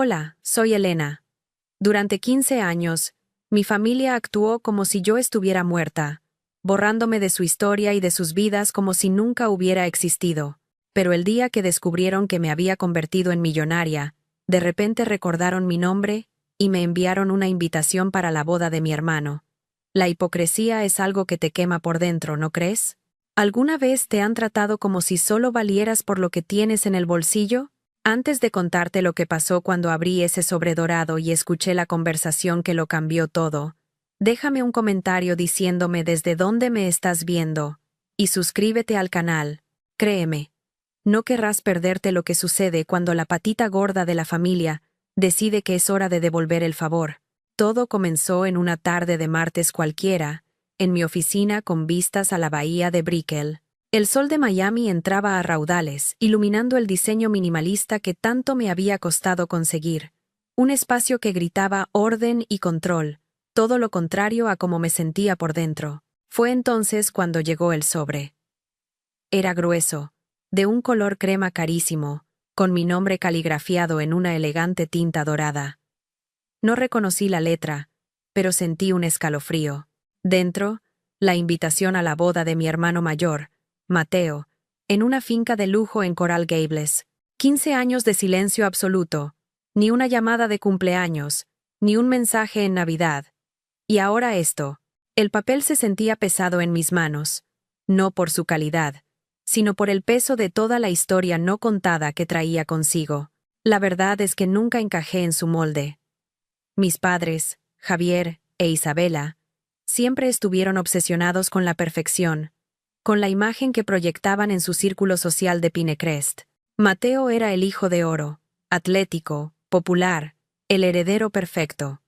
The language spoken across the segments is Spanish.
Hola, soy Elena. Durante 15 años, mi familia actuó como si yo estuviera muerta, borrándome de su historia y de sus vidas como si nunca hubiera existido. Pero el día que descubrieron que me había convertido en millonaria, de repente recordaron mi nombre y me enviaron una invitación para la boda de mi hermano. La hipocresía es algo que te quema por dentro, ¿no crees? ¿Alguna vez te han tratado como si solo valieras por lo que tienes en el bolsillo? Antes de contarte lo que pasó cuando abrí ese sobre dorado y escuché la conversación que lo cambió todo, déjame un comentario diciéndome desde dónde me estás viendo, y suscríbete al canal. Créeme, no querrás perderte lo que sucede cuando la patita gorda de la familia decide que es hora de devolver el favor. Todo comenzó en una tarde de martes cualquiera, en mi oficina con vistas a la bahía de Brickell. El sol de Miami entraba a raudales, iluminando el diseño minimalista que tanto me había costado conseguir. Un espacio que gritaba orden y control, todo lo contrario a cómo me sentía por dentro. Fue entonces cuando llegó el sobre. Era grueso, de un color crema carísimo, con mi nombre caligrafiado en una elegante tinta dorada. No reconocí la letra, pero sentí un escalofrío. Dentro, la invitación a la boda de mi hermano mayor, Mateo, en una finca de lujo en Coral Gables. 15 años de silencio absoluto, ni una llamada de cumpleaños, ni un mensaje en Navidad. Y ahora esto. El papel se sentía pesado en mis manos, no por su calidad, sino por el peso de toda la historia no contada que traía consigo. La verdad es que nunca encajé en su molde. Mis padres, Javier e Isabela, siempre estuvieron obsesionados con la perfección, con la imagen que proyectaban en su círculo social de Pinecrest. Mateo era el hijo de oro, atlético, popular, el heredero perfecto.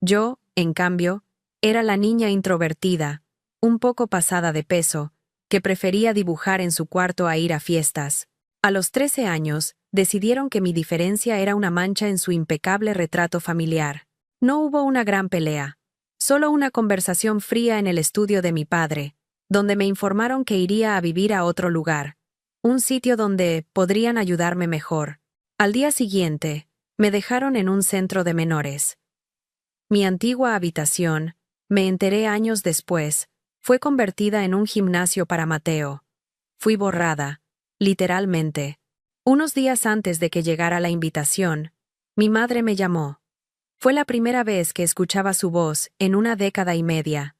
Yo, en cambio, era la niña introvertida, un poco pasada de peso, que prefería dibujar en su cuarto a ir a fiestas. A los 13 años, decidieron que mi diferencia era una mancha en su impecable retrato familiar. No hubo una gran pelea, solo una conversación fría en el estudio de mi padre, donde me informaron que iría a vivir a otro lugar, un sitio donde podrían ayudarme mejor. Al día siguiente, me dejaron en un centro de menores. Mi antigua habitación, me enteré años después, fue convertida en un gimnasio para Mateo. Fui borrada, literalmente. Unos días antes de que llegara la invitación, mi madre me llamó. Fue la primera vez que escuchaba su voz en una década y media.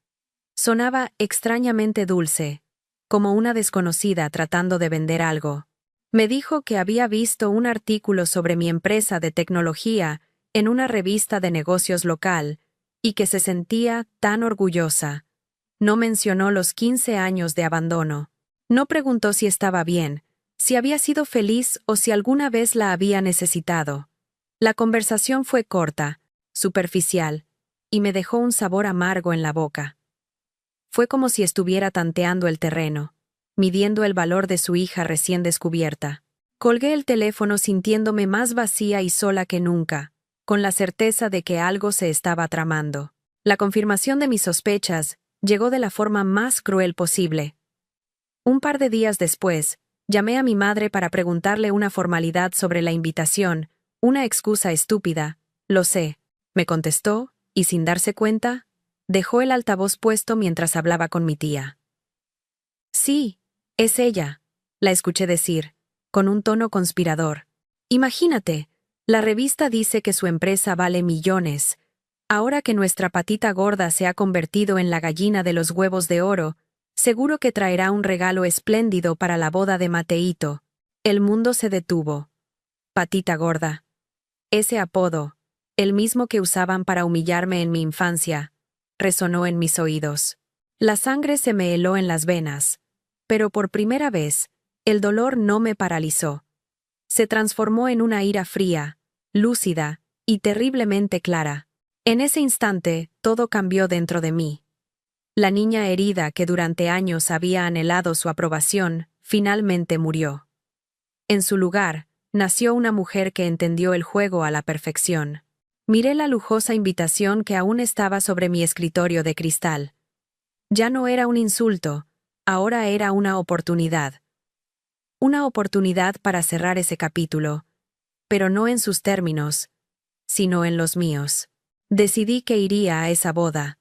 Sonaba extrañamente dulce, como una desconocida tratando de vender algo. Me dijo que había visto un artículo sobre mi empresa de tecnología en una revista de negocios local y que se sentía tan orgullosa. No mencionó los 15 años de abandono. No preguntó si estaba bien, si había sido feliz o si alguna vez la había necesitado. La conversación fue corta, superficial, y me dejó un sabor amargo en la boca. Fue como si estuviera tanteando el terreno, midiendo el valor de su hija recién descubierta. Colgué el teléfono sintiéndome más vacía y sola que nunca, con la certeza de que algo se estaba tramando. La confirmación de mis sospechas llegó de la forma más cruel posible. Un par de días después, llamé a mi madre para preguntarle una formalidad sobre la invitación, una excusa estúpida, lo sé. Me contestó, y sin darse cuenta, dejó el altavoz puesto mientras hablaba con mi tía. Sí, es ella, la escuché decir, con un tono conspirador. Imagínate, la revista dice que su empresa vale millones. Ahora que nuestra patita gorda se ha convertido en la gallina de los huevos de oro, seguro que traerá un regalo espléndido para la boda de Mateito. El mundo se detuvo. Patita gorda. Ese apodo, el mismo que usaban para humillarme en mi infancia, resonó en mis oídos. La sangre se me heló en las venas, pero por primera vez, el dolor no me paralizó. Se transformó en una ira fría, lúcida y terriblemente clara. En ese instante, todo cambió dentro de mí. La niña herida que durante años había anhelado su aprobación, finalmente murió. En su lugar, nació una mujer que entendió el juego a la perfección. Miré la lujosa invitación que aún estaba sobre mi escritorio de cristal. Ya no era un insulto, ahora era una oportunidad. Una oportunidad para cerrar ese capítulo, pero no en sus términos, sino en los míos. Decidí que iría a esa boda,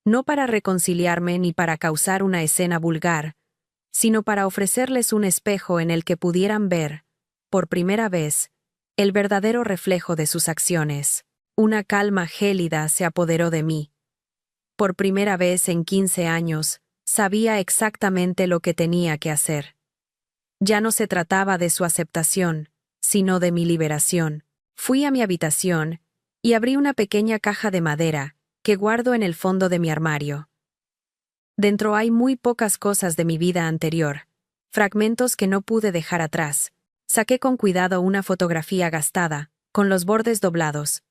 no para reconciliarme ni para causar una escena vulgar, sino para ofrecerles un espejo en el que pudieran ver, por primera vez, el verdadero reflejo de sus acciones. Una calma gélida se apoderó de mí. Por primera vez en 15 años, sabía exactamente lo que tenía que hacer. Ya no se trataba de su aceptación, sino de mi liberación. Fui a mi habitación y abrí una pequeña caja de madera que guardo en el fondo de mi armario. Dentro hay muy pocas cosas de mi vida anterior, fragmentos que no pude dejar atrás. Saqué con cuidado una fotografía gastada, con los bordes doblados.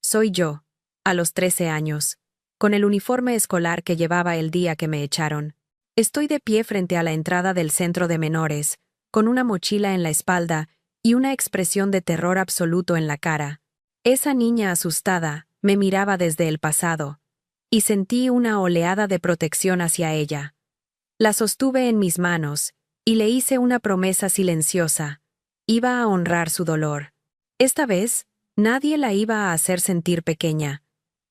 Soy yo, a los 13 años, con el uniforme escolar que llevaba el día que me echaron. Estoy de pie frente a la entrada del centro de menores, con una mochila en la espalda y una expresión de terror absoluto en la cara. Esa niña asustada me miraba desde el pasado, y sentí una oleada de protección hacia ella. La sostuve en mis manos, y le hice una promesa silenciosa. Iba a honrar su dolor. Esta vez, nadie la iba a hacer sentir pequeña.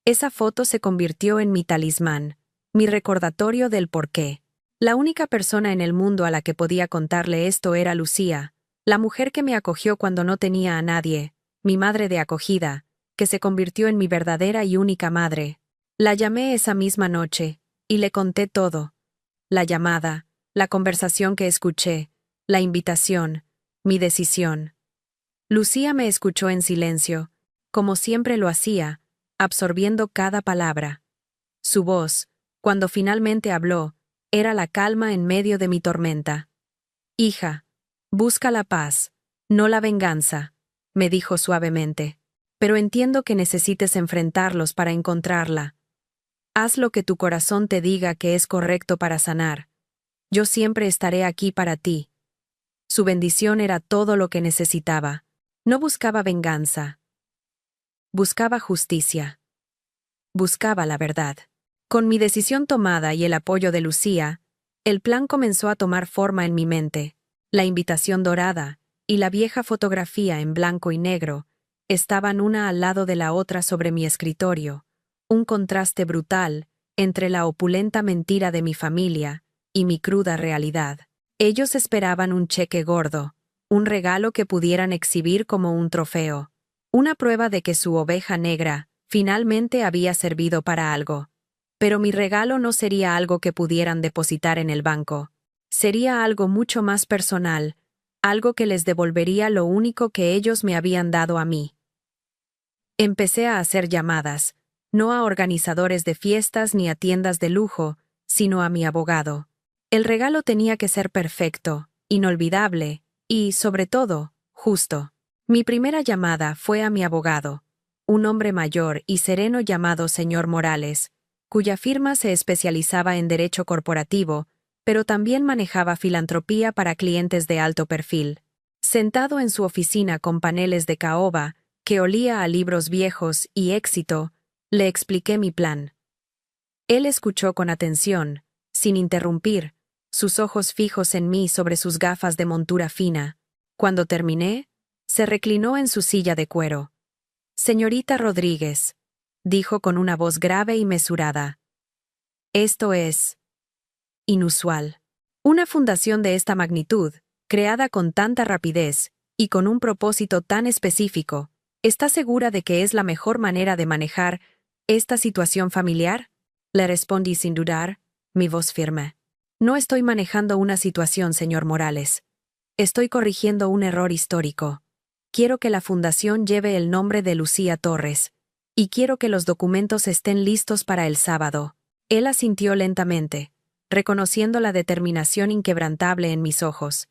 Esa foto se convirtió en mi talismán, mi recordatorio del porqué. La única persona en el mundo a la que podía contarle esto era Lucía, la mujer que me acogió cuando no tenía a nadie, mi madre de acogida, que se convirtió en mi verdadera y única madre. La llamé esa misma noche, y le conté todo. La llamada, la conversación que escuché, la invitación, mi decisión. Lucía me escuchó en silencio, como siempre lo hacía, absorbiendo cada palabra. Su voz, cuando finalmente habló, era la calma en medio de mi tormenta. «Hija, busca la paz, no la venganza», me dijo suavemente. «Pero entiendo que necesites enfrentarlos para encontrarla. Haz lo que tu corazón te diga que es correcto para sanar. Yo siempre estaré aquí para ti». Su bendición era todo lo que necesitaba. No buscaba venganza. Buscaba justicia. Buscaba la verdad. Con mi decisión tomada y el apoyo de Lucía, el plan comenzó a tomar forma en mi mente. La invitación dorada y la vieja fotografía en blanco y negro estaban una al lado de la otra sobre mi escritorio, un contraste brutal entre la opulenta mentira de mi familia y mi cruda realidad. Ellos esperaban un cheque gordo, un regalo que pudieran exhibir como un trofeo, una prueba de que su oveja negra finalmente había servido para algo. Pero mi regalo no sería algo que pudieran depositar en el banco. Sería algo mucho más personal, algo que les devolvería lo único que ellos me habían dado a mí. Empecé a hacer llamadas, no a organizadores de fiestas ni a tiendas de lujo, sino a mi abogado. El regalo tenía que ser perfecto, inolvidable y, sobre todo, justo. Mi primera llamada fue a mi abogado, un hombre mayor y sereno llamado señor Morales, cuya firma se especializaba en derecho corporativo, pero también manejaba filantropía para clientes de alto perfil. Sentado en su oficina con paneles de caoba, que olía a libros viejos y éxito, le expliqué mi plan. Él escuchó con atención, sin interrumpir, sus ojos fijos en mí sobre sus gafas de montura fina. Cuando terminé, se reclinó en su silla de cuero. «Señorita Rodríguez», dijo con una voz grave y mesurada. «Esto es inusual. Una fundación de esta magnitud, creada con tanta rapidez y con un propósito tan específico, ¿está segura de que es la mejor manera de manejar esta situación familiar?», le respondí sin dudar, mi voz firme. «No estoy manejando una situación, señor Morales. Estoy corrigiendo un error histórico. Quiero que la fundación lleve el nombre de Lucía Torres, y quiero que los documentos estén listos para el sábado». Él asintió lentamente, reconociendo la determinación inquebrantable en mis ojos.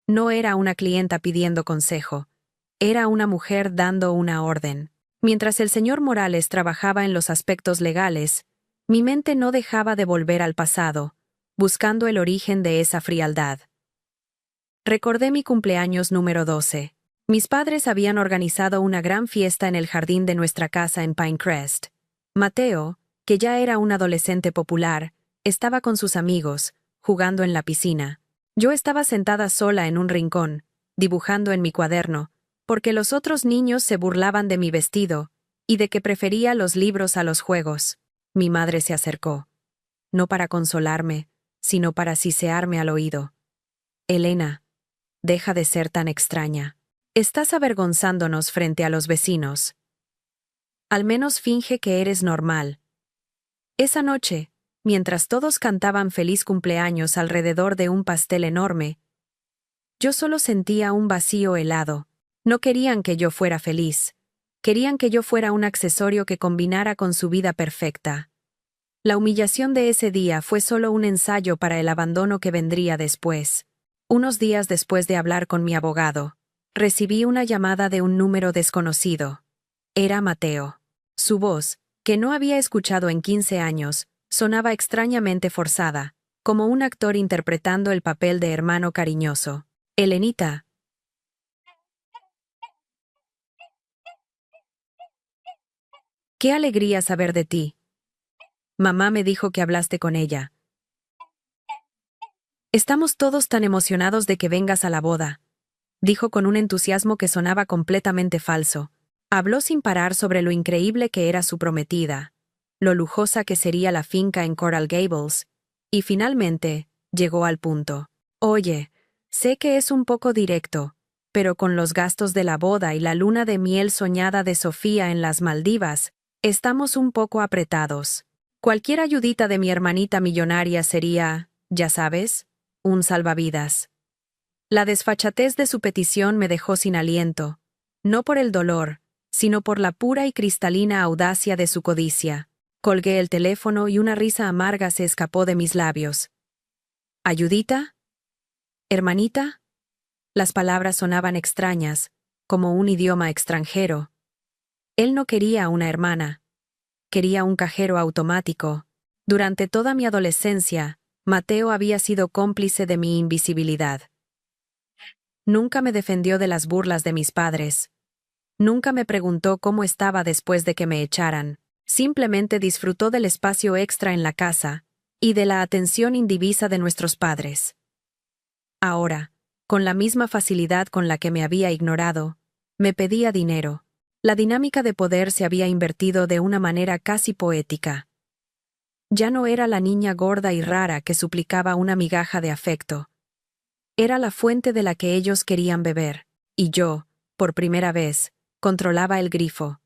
No era una clienta pidiendo consejo, era una mujer dando una orden. Mientras el señor Morales trabajaba en los aspectos legales, mi mente no dejaba de volver al pasado, buscando el origen de esa frialdad. Recordé mi cumpleaños número 12. Mis padres habían organizado una gran fiesta en el jardín de nuestra casa en Pinecrest. Mateo, que ya era un adolescente popular, estaba con sus amigos, jugando en la piscina. Yo estaba sentada sola en un rincón, dibujando en mi cuaderno, Porque los otros niños se burlaban de mi vestido, y de que prefería los libros a los juegos. Mi madre se acercó. No para consolarme, sino para sisearme al oído. Elena, deja de ser tan extraña. Estás avergonzándonos frente a los vecinos. Al menos finge que eres normal. Esa noche, mientras todos cantaban feliz cumpleaños alrededor de un pastel enorme, yo solo sentía un vacío helado. No querían que yo fuera feliz. Querían que yo fuera un accesorio que combinara con su vida perfecta. La humillación de ese día fue solo un ensayo para el abandono que vendría después. Unos días después de hablar con mi abogado, recibí una llamada de un número desconocido. Era Mateo. Su voz, que no había escuchado en 15 años, sonaba extrañamente forzada, como un actor interpretando el papel de hermano cariñoso. Elenita. Qué alegría saber de ti. Mamá me dijo que hablaste con ella. Estamos todos tan emocionados de que vengas a la boda, dijo con un entusiasmo que sonaba completamente falso. Habló sin parar sobre lo increíble que era su prometida, lo lujosa que sería la finca en Coral Gables, y finalmente, llegó al punto. Oye, sé que es un poco directo, pero con los gastos de la boda y la luna de miel soñada de Sofía en las Maldivas, estamos un poco apretados. Cualquier ayudita de mi hermanita millonaria sería, ya sabes, un salvavidas. La desfachatez de su petición me dejó sin aliento, no por el dolor, sino por la pura y cristalina audacia de su codicia. Colgué el teléfono y una risa amarga se escapó de mis labios. ¿Ayudita? ¿Hermanita? Las palabras sonaban extrañas, como un idioma extranjero. Él no quería una hermana. Quería un cajero automático. Durante toda mi adolescencia, Mateo había sido cómplice de mi invisibilidad. Nunca me defendió de las burlas de mis padres. Nunca me preguntó cómo estaba después de que me echaran. Simplemente disfrutó del espacio extra en la casa y de la atención indivisa de nuestros padres. Ahora, con la misma facilidad con la que me había ignorado, me pedía dinero. La dinámica de poder se había invertido de una manera casi poética. Ya no era la niña gorda y rara que suplicaba una migaja de afecto. Era la fuente de la que ellos querían beber, y yo, por primera vez, controlaba el grifo.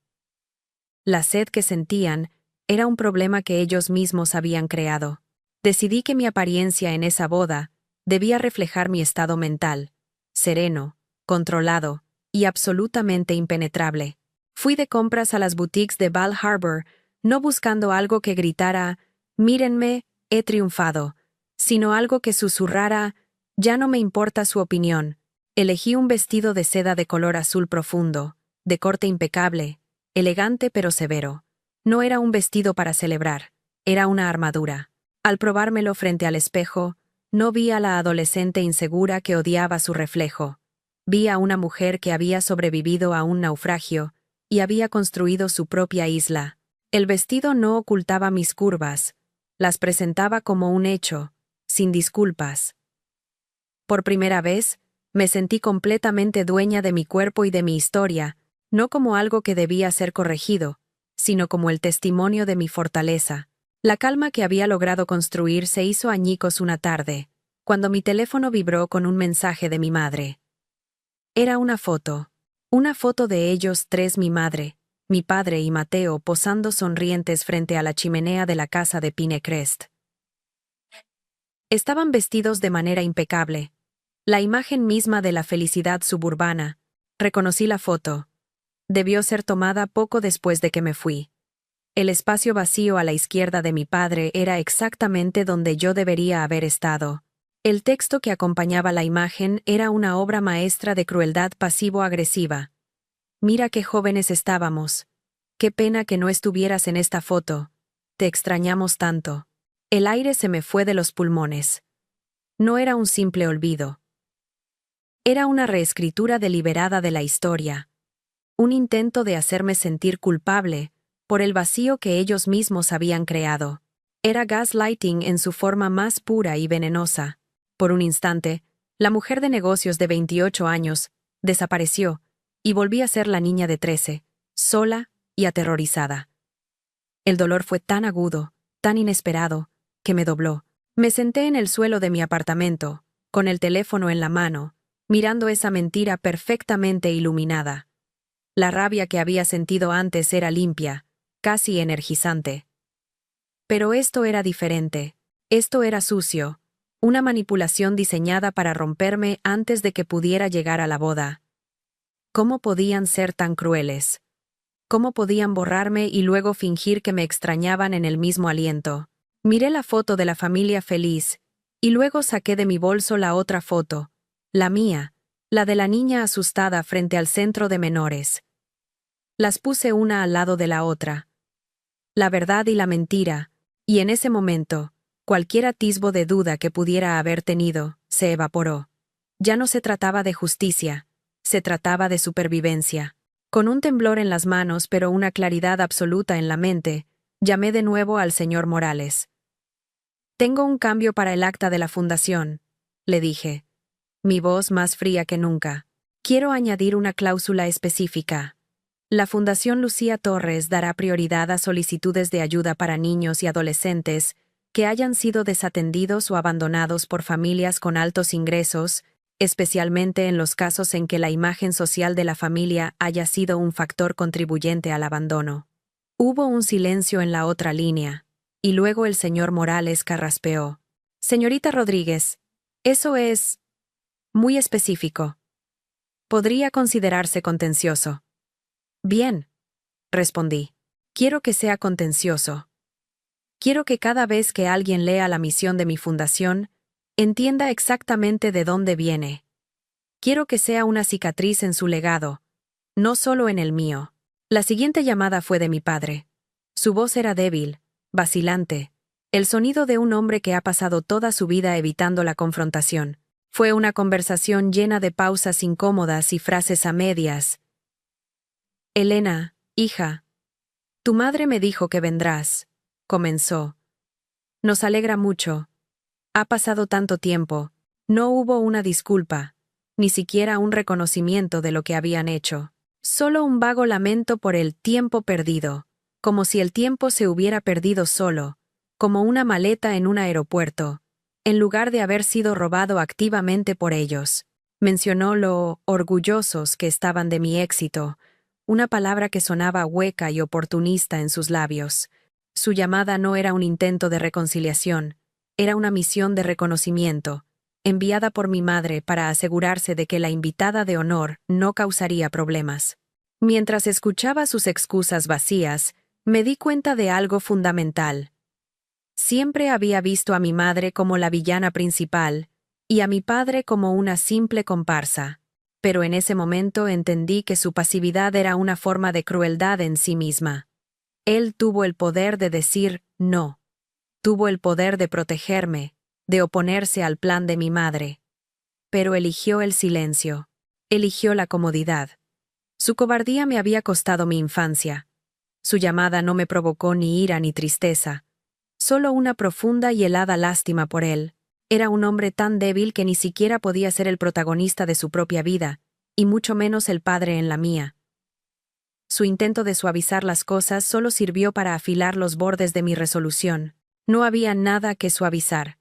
La sed que sentían era un problema que ellos mismos habían creado. Decidí que mi apariencia en esa boda debía reflejar mi estado mental, sereno, controlado y absolutamente impenetrable. Fui de compras a las boutiques de Bal Harbour, no buscando algo que gritara, «Mírenme, he triunfado», sino algo que susurrara, «Ya no me importa su opinión». Elegí un vestido de seda de color azul profundo, de corte impecable, elegante pero severo. No era un vestido para celebrar, era una armadura. Al probármelo frente al espejo, no vi a la adolescente insegura que odiaba su reflejo. Vi a una mujer que había sobrevivido a un naufragio y había construido su propia isla. El vestido no ocultaba mis curvas, las presentaba como un hecho, sin disculpas. Por primera vez, me sentí completamente dueña de mi cuerpo y de mi historia, no como algo que debía ser corregido, sino como el testimonio de mi fortaleza. La calma que había logrado construir se hizo añicos una tarde, cuando mi teléfono vibró con un mensaje de mi madre. Era una foto de ellos tres, mi madre, mi padre y Mateo posando sonrientes frente a la chimenea de la casa de Pinecrest. Estaban vestidos de manera impecable, la imagen misma de la felicidad suburbana. Reconocí la foto. Debió ser tomada poco después de que me fui. El espacio vacío a la izquierda de mi padre era exactamente donde yo debería haber estado. El texto que acompañaba la imagen era una obra maestra de crueldad pasivo-agresiva. Mira qué jóvenes estábamos. Qué pena que no estuvieras en esta foto. Te extrañamos tanto. El aire se me fue de los pulmones. No era un simple olvido. Era una reescritura deliberada de la historia. Un intento de hacerme sentir culpable por el vacío que ellos mismos habían creado. Era gaslighting en su forma más pura y venenosa. Por un instante, la mujer de negocios de 28 años desapareció, y volví a ser la niña de 13, sola y aterrorizada. El dolor fue tan agudo, tan inesperado, que me dobló. Me senté en el suelo de mi apartamento, con el teléfono en la mano, mirando esa mentira perfectamente iluminada. La rabia que había sentido antes era limpia, casi energizante. Pero esto era diferente. Esto era sucio, una manipulación diseñada para romperme antes de que pudiera llegar a la boda. ¿Cómo podían ser tan crueles? ¿Cómo podían borrarme y luego fingir que me extrañaban en el mismo aliento? Miré la foto de la familia feliz, y luego saqué de mi bolso la otra foto, la mía, la de la niña asustada frente al centro de menores. Las puse una al lado de la otra. La verdad y la mentira, y en ese momento, cualquier atisbo de duda que pudiera haber tenido, se evaporó. Ya no se trataba de justicia, se trataba de supervivencia. Con un temblor en las manos pero una claridad absoluta en la mente, llamé de nuevo al señor Morales. «Tengo un cambio para el acta de la fundación», le dije. Mi voz más fría que nunca. «Quiero añadir una cláusula específica. La Fundación Lucía Torres dará prioridad a solicitudes de ayuda para niños y adolescentes que hayan sido desatendidos o abandonados por familias con altos ingresos, especialmente en los casos en que la imagen social de la familia haya sido un factor contribuyente al abandono». Hubo un silencio en la otra línea, y luego el señor Morales carraspeó. «Señorita Rodríguez, eso es muy específico. Podría considerarse contencioso». «Bien», respondí. «Quiero que sea contencioso. Quiero que cada vez que alguien lea la misión de mi fundación, entienda exactamente de dónde viene. Quiero que sea una cicatriz en su legado, no solo en el mío». La siguiente llamada fue de mi padre. Su voz era débil, vacilante, el sonido de un hombre que ha pasado toda su vida evitando la confrontación. Fue una conversación llena de pausas incómodas y frases a medias. «Elena, hija, tu madre me dijo que vendrás», comenzó. «Nos alegra mucho. Ha pasado tanto tiempo. No hubo una disculpa, ni siquiera un reconocimiento de lo que habían hecho. Solo un vago lamento por el tiempo perdido, como si el tiempo se hubiera perdido solo, como una maleta en un aeropuerto, en lugar de haber sido robado activamente por ellos». Mencionó lo orgullosos que estaban de mi éxito, una palabra que sonaba hueca y oportunista en sus labios. Su llamada no era un intento de reconciliación, era una misión de reconocimiento, enviada por mi madre para asegurarse de que la invitada de honor no causaría problemas. Mientras escuchaba sus excusas vacías, me di cuenta de algo fundamental. Siempre había visto a mi madre como la villana principal y a mi padre como una simple comparsa, pero en ese momento entendí que su pasividad era una forma de crueldad en sí misma. Él tuvo el poder de decir no. Tuvo el poder de protegerme, de oponerse al plan de mi madre. Pero eligió el silencio. Eligió la comodidad. Su cobardía me había costado mi infancia. Su llamada no me provocó ni ira ni tristeza, solo una profunda y helada lástima por él. Era un hombre tan débil que ni siquiera podía ser el protagonista de su propia vida, y mucho menos el padre en la mía. Su intento de suavizar las cosas solo sirvió para afilar los bordes de mi resolución. No había nada que suavizar.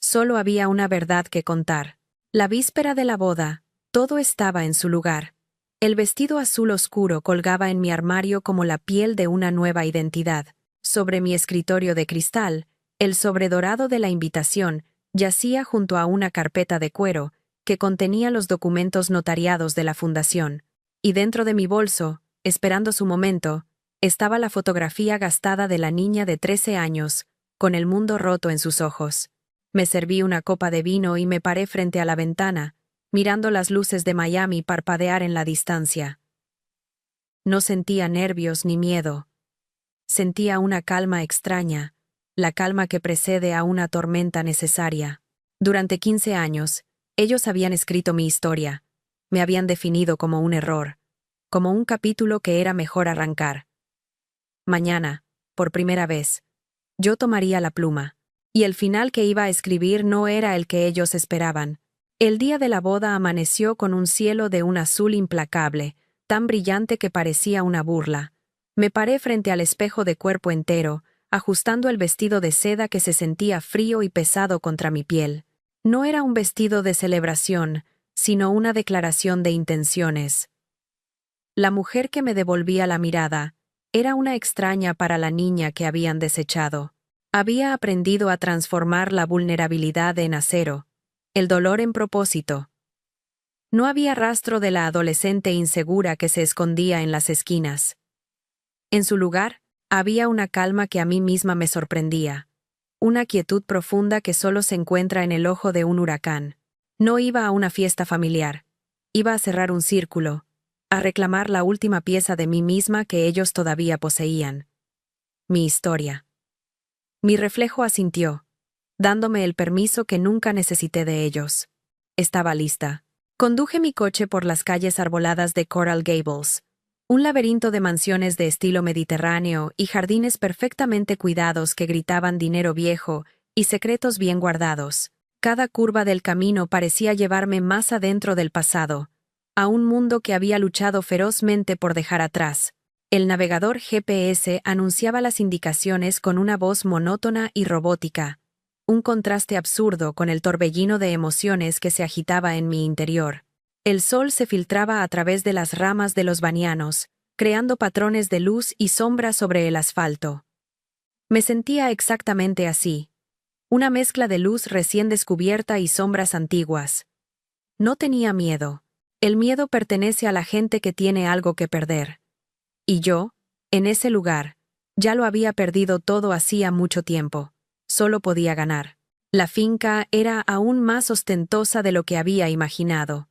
Solo había una verdad que contar. La víspera de la boda, todo estaba en su lugar. El vestido azul oscuro colgaba en mi armario como la piel de una nueva identidad. Sobre mi escritorio de cristal, el sobredorado de la invitación yacía junto a una carpeta de cuero que contenía los documentos notariados de la fundación. Y dentro de mi bolso, esperando su momento, estaba la fotografía gastada de la niña de 13 años, con el mundo roto en sus ojos. Me serví una copa de vino y me paré frente a la ventana, mirando las luces de Miami parpadear en la distancia. No sentía nervios ni miedo. Sentía una calma extraña, la calma que precede a una tormenta necesaria. Durante 15 años, ellos habían escrito mi historia, me habían definido como un error, como un capítulo que era mejor arrancar. Mañana, por primera vez, yo tomaría la pluma, y el final que iba a escribir no era el que ellos esperaban. El día de la boda amaneció con un cielo de un azul implacable, tan brillante que parecía una burla. Me paré frente al espejo de cuerpo entero, ajustando el vestido de seda que se sentía frío y pesado contra mi piel. No era un vestido de celebración, sino una declaración de intenciones. La mujer que me devolvía la mirada era una extraña para la niña que habían desechado. Había aprendido a transformar la vulnerabilidad en acero, el dolor en propósito. No había rastro de la adolescente insegura que se escondía en las esquinas. En su lugar, había una calma que a mí misma me sorprendía, una quietud profunda que solo se encuentra en el ojo de un huracán. No iba a una fiesta familiar, iba a cerrar un círculo, a reclamar la última pieza de mí misma que ellos todavía poseían. Mi historia. Mi reflejo asintió, dándome el permiso que nunca necesité de ellos. Estaba lista. Conduje mi coche por las calles arboladas de Coral Gables, un laberinto de mansiones de estilo mediterráneo y jardines perfectamente cuidados que gritaban dinero viejo y secretos bien guardados. Cada curva del camino parecía llevarme más adentro del pasado, a un mundo que había luchado ferozmente por dejar atrás. El navegador GPS anunciaba las indicaciones con una voz monótona y robótica, un contraste absurdo con el torbellino de emociones que se agitaba en mi interior. El sol se filtraba a través de las ramas de los banianos, creando patrones de luz y sombra sobre el asfalto. Me sentía exactamente así, una mezcla de luz recién descubierta y sombras antiguas. No tenía miedo. El miedo pertenece a la gente que tiene algo que perder. Y yo, en ese lugar, ya lo había perdido todo hacía mucho tiempo. Solo podía ganar. La finca era aún más ostentosa de lo que había imaginado.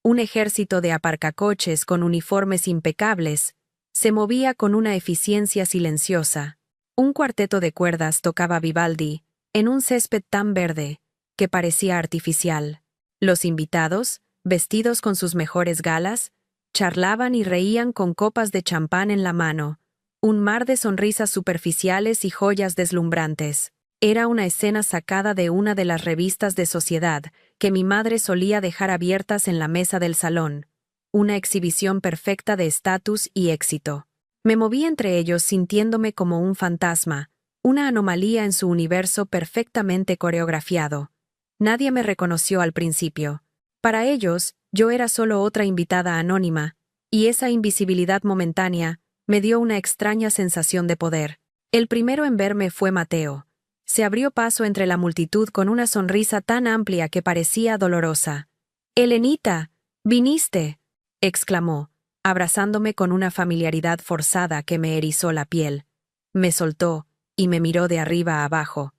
Un ejército de aparcacoches con uniformes impecables se movía con una eficiencia silenciosa. Un cuarteto de cuerdas tocaba Vivaldi, en un césped tan verde, que parecía artificial. Los invitados, vestidos con sus mejores galas, charlaban y reían con copas de champán en la mano, un mar de sonrisas superficiales y joyas deslumbrantes. Era una escena sacada de una de las revistas de sociedad que mi madre solía dejar abiertas en la mesa del salón, una exhibición perfecta de estatus y éxito. Me moví entre ellos sintiéndome como un fantasma, una anomalía en su universo perfectamente coreografiado. Nadie me reconoció al principio. Para ellos, yo era solo otra invitada anónima, y esa invisibilidad momentánea me dio una extraña sensación de poder. El primero en verme fue Mateo. Se abrió paso entre la multitud con una sonrisa tan amplia que parecía dolorosa. «Helenita, viniste», exclamó, abrazándome con una familiaridad forzada que me erizó la piel. Me soltó y me miró de arriba a abajo.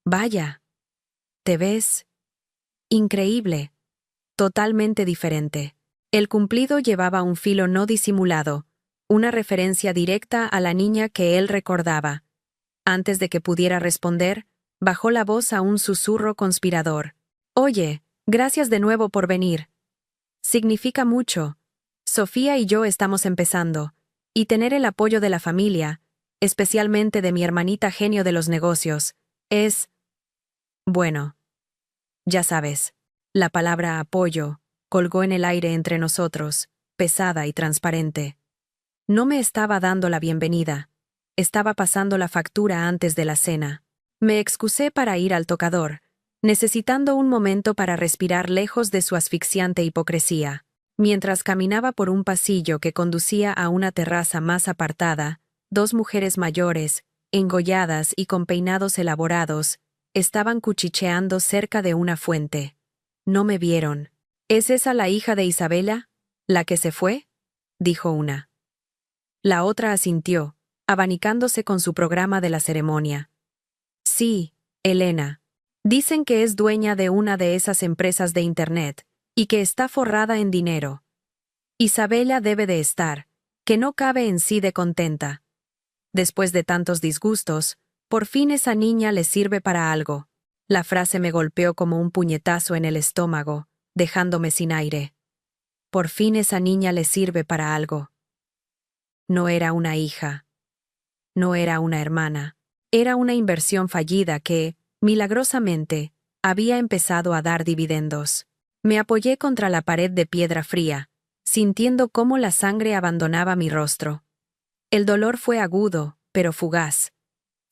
«Vaya, te ves increíble, totalmente diferente». El cumplido llevaba un filo no disimulado, una referencia directa a la niña que él recordaba. Antes de que pudiera responder, bajó la voz a un susurro conspirador. «Oye, gracias de nuevo por venir. Significa mucho. Sofía y yo estamos empezando, y tener el apoyo de la familia, especialmente de mi hermanita genio de los negocios, es... bueno, ya sabes». La palabra apoyo colgó en el aire entre nosotros, pesada y transparente. No me estaba dando la bienvenida. Estaba pasando la factura antes de la cena. Me excusé para ir al tocador, necesitando un momento para respirar lejos de su asfixiante hipocresía. Mientras caminaba por un pasillo que conducía a una terraza más apartada, dos mujeres mayores, engolladas y con peinados elaborados, estaban cuchicheando cerca de una fuente. No me vieron. «¿Es esa la hija de Isabela? ¿La que se fue?», dijo una. La otra asintió, abanicándose con su programa de la ceremonia. «Sí, Elena. Dicen que es dueña de una de esas empresas de Internet, y que está forrada en dinero. Isabela debe de estar, que no cabe en sí de contenta. Después de tantos disgustos, por fin esa niña le sirve para algo». La frase me golpeó como un puñetazo en el estómago, dejándome sin aire. Por fin esa niña le sirve para algo. No era una hija. No era una hermana. Era una inversión fallida que, milagrosamente, había empezado a dar dividendos. Me apoyé contra la pared de piedra fría, sintiendo cómo la sangre abandonaba mi rostro. El dolor fue agudo, pero fugaz.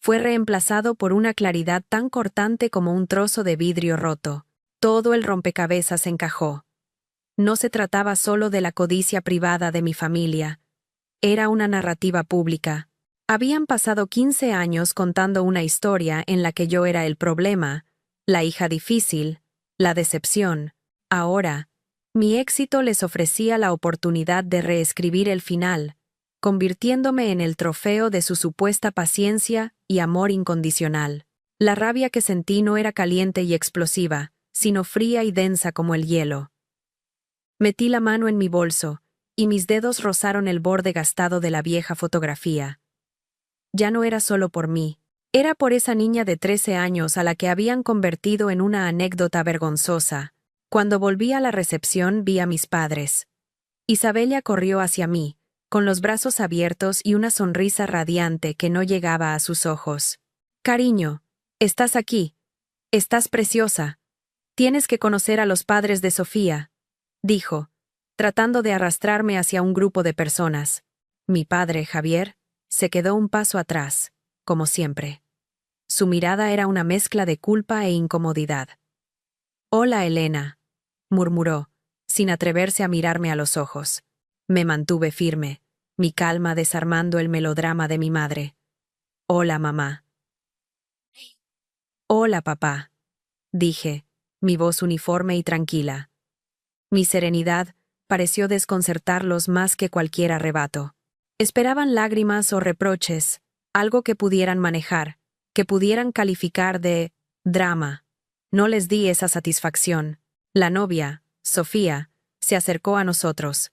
Fue reemplazado por una claridad tan cortante como un trozo de vidrio roto. Todo el rompecabezas encajó. No se trataba solo de la codicia privada de mi familia. Era una narrativa pública. Habían pasado 15 años contando una historia en la que yo era el problema, la hija difícil, la decepción. Ahora, mi éxito les ofrecía la oportunidad de reescribir el final, convirtiéndome en el trofeo de su supuesta paciencia y amor incondicional. La rabia que sentí no era caliente y explosiva, sino fría y densa como el hielo. Metí la mano en mi bolso, y mis dedos rozaron el borde gastado de la vieja fotografía. Ya no era solo por mí, era por esa niña de 13 años a la que habían convertido en una anécdota vergonzosa. Cuando volví a la recepción vi a mis padres. Isabella corrió hacia mí, con los brazos abiertos y una sonrisa radiante que no llegaba a sus ojos. «Cariño, estás aquí. Estás preciosa. Tienes que conocer a los padres de Sofía», dijo, tratando de arrastrarme hacia un grupo de personas. Mi padre, Javier, se quedó un paso atrás, como siempre. Su mirada era una mezcla de culpa e incomodidad. «Hola, Elena», murmuró, sin atreverse a mirarme a los ojos. Me mantuve firme, mi calma desarmando el melodrama de mi madre. «Hola, mamá». «Hola, papá», dije, mi voz uniforme y tranquila. Mi serenidad pareció desconcertarlos más que cualquier arrebato. Esperaban lágrimas o reproches, algo que pudieran manejar, que pudieran calificar de drama. No les di esa satisfacción. La novia, Sofía, se acercó a nosotros.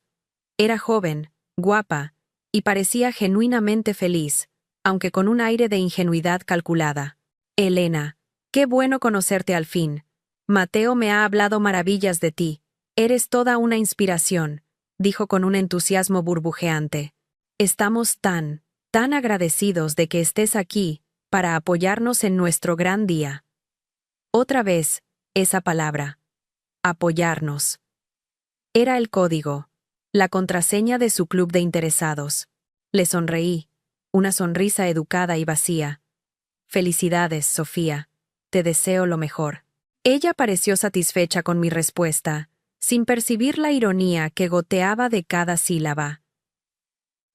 Era joven, guapa, y parecía genuinamente feliz, aunque con un aire de ingenuidad calculada. «Elena, qué bueno conocerte al fin. Mateo me ha hablado maravillas de ti. Eres toda una inspiración», dijo con un entusiasmo burbujeante. «Estamos tan agradecidos de que estés aquí para apoyarnos en nuestro gran día». Otra vez, esa palabra. Apoyarnos. Era el código, la contraseña de su club de interesados. Le sonreí, una sonrisa educada y vacía. «Felicidades, Sofía. Te deseo lo mejor». Ella pareció satisfecha con mi respuesta, sin percibir la ironía que goteaba de cada sílaba.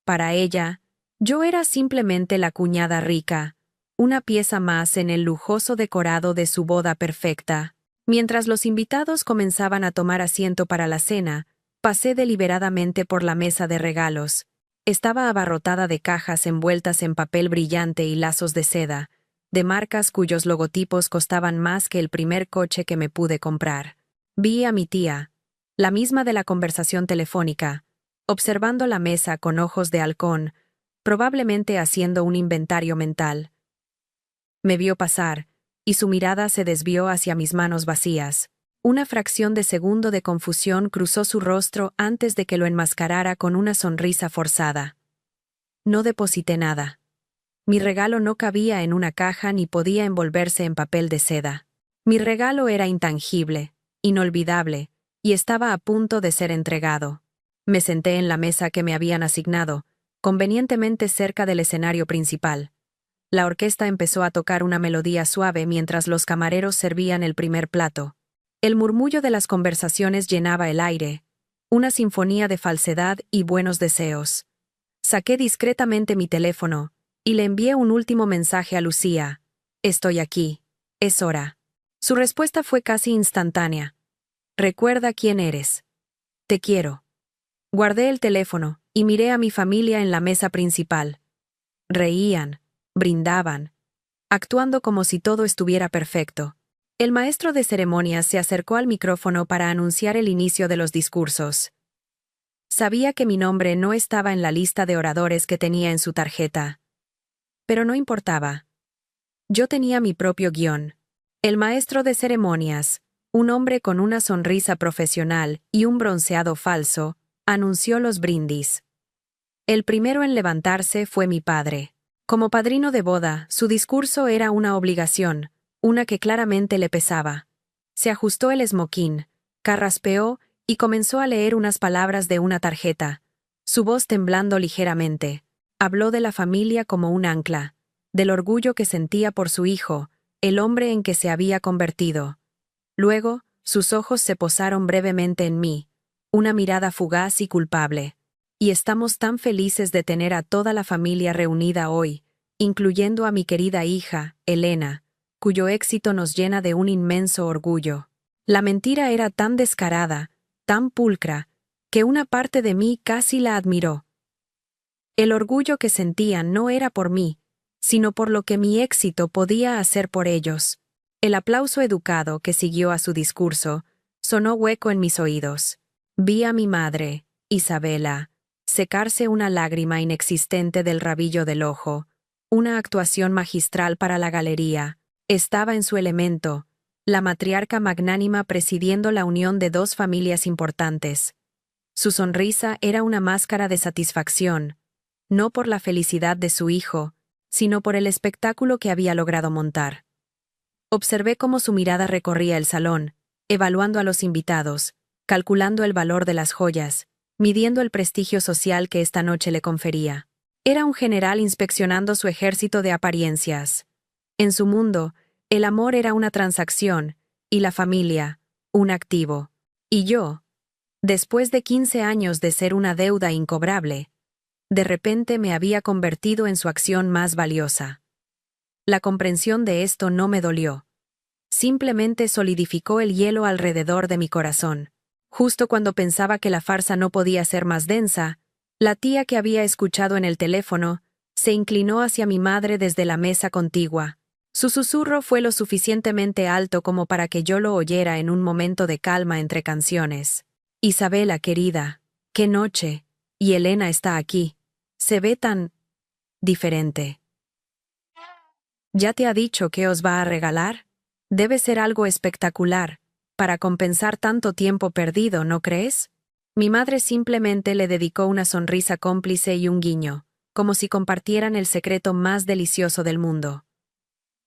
Para ella, yo era simplemente la cuñada rica, una pieza más en el lujoso decorado de su boda perfecta. Mientras los invitados comenzaban a tomar asiento para la cena, pasé deliberadamente por la mesa de regalos. Estaba abarrotada de cajas envueltas en papel brillante y lazos de seda, de marcas cuyos logotipos costaban más que el primer coche que me pude comprar. Vi a mi tía, la misma de la conversación telefónica, observando la mesa con ojos de halcón, probablemente haciendo un inventario mental. Me vio pasar, y su mirada se desvió hacia mis manos vacías. Una fracción de segundo de confusión cruzó su rostro antes de que lo enmascarara con una sonrisa forzada. No deposité nada. Mi regalo no cabía en una caja ni podía envolverse en papel de seda. Mi regalo era intangible, inolvidable, y estaba a punto de ser entregado. Me senté en la mesa que me habían asignado, convenientemente cerca del escenario principal. La orquesta empezó a tocar una melodía suave mientras los camareros servían el primer plato. El murmullo de las conversaciones llenaba el aire, una sinfonía de falsedad y buenos deseos. Saqué discretamente mi teléfono y le envié un último mensaje a Lucía. «Estoy aquí. Es hora». Su respuesta fue casi instantánea. «Recuerda quién eres. Te quiero». Guardé el teléfono y miré a mi familia en la mesa principal. Reían, brindaban, actuando como si todo estuviera perfecto. El maestro de ceremonias se acercó al micrófono para anunciar el inicio de los discursos. Sabía que mi nombre no estaba en la lista de oradores que tenía en su tarjeta. Pero no importaba. Yo tenía mi propio guión. El maestro de ceremonias, un hombre con una sonrisa profesional y un bronceado falso, anunció los brindis. El primero en levantarse fue mi padre. Como padrino de boda, su discurso era una obligación, una que claramente le pesaba. Se ajustó el esmoquín, carraspeó y comenzó a leer unas palabras de una tarjeta, su voz temblando ligeramente. Habló de la familia como un ancla, del orgullo que sentía por su hijo, el hombre en que se había convertido. Luego, sus ojos se posaron brevemente en mí, una mirada fugaz y culpable. Y estamos tan felices de tener a toda la familia reunida hoy, incluyendo a mi querida hija, Elena, cuyo éxito nos llena de un inmenso orgullo. La mentira era tan descarada, tan pulcra, que una parte de mí casi la admiró. El orgullo que sentía no era por mí, sino por lo que mi éxito podía hacer por ellos. El aplauso educado que siguió a su discurso sonó hueco en mis oídos. Vi a mi madre, Isabela, secarse una lágrima inexistente del rabillo del ojo, una actuación magistral para la galería. Estaba en su elemento, la matriarca magnánima presidiendo la unión de dos familias importantes. Su sonrisa era una máscara de satisfacción, no por la felicidad de su hijo, sino por el espectáculo que había logrado montar. Observé cómo su mirada recorría el salón, evaluando a los invitados, calculando el valor de las joyas, midiendo el prestigio social que esta noche le confería. Era un general inspeccionando su ejército de apariencias. En su mundo, el amor era una transacción, y la familia, un activo. Y yo, después de 15 años de ser una deuda incobrable, de repente me había convertido en su acción más valiosa. La comprensión de esto no me dolió. Simplemente solidificó el hielo alrededor de mi corazón. Justo cuando pensaba que la farsa no podía ser más densa, la tía que había escuchado en el teléfono se inclinó hacia mi madre desde la mesa contigua. Su susurro fue lo suficientemente alto como para que yo lo oyera en un momento de calma entre canciones. Isabela, querida, qué noche, y Elena está aquí. Se ve tan diferente. ¿Ya te ha dicho qué os va a regalar? Debe ser algo espectacular, para compensar tanto tiempo perdido, ¿no crees? Mi madre simplemente le dedicó una sonrisa cómplice y un guiño, como si compartieran el secreto más delicioso del mundo.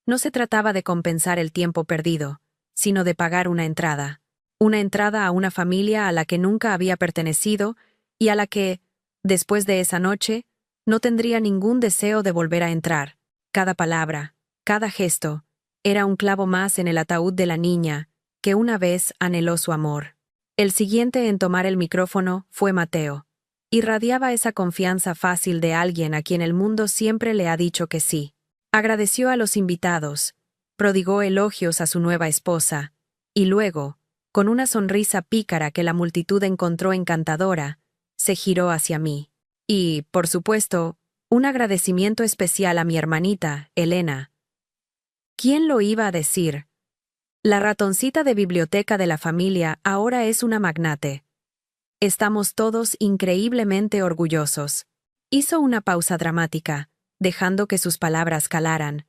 No se trataba de compensar el tiempo perdido, sino de pagar una entrada a una familia a la que nunca había pertenecido y a la que, después de esa noche, no tendría ningún deseo de volver a entrar. Cada palabra, cada gesto, era un clavo más en el ataúd de la niña, que una vez anheló su amor. El siguiente en tomar el micrófono fue Mateo. Irradiaba esa confianza fácil de alguien a quien el mundo siempre le ha dicho que sí. Agradeció a los invitados, prodigó elogios a su nueva esposa, y luego, con una sonrisa pícara que la multitud encontró encantadora, se giró hacia mí. Y, por supuesto, un agradecimiento especial a mi hermanita, Elena. ¿Quién lo iba a decir? La ratoncita de biblioteca de la familia ahora es una magnate. Estamos todos increíblemente orgullosos. Hizo una pausa dramática, dejando que sus palabras calaran.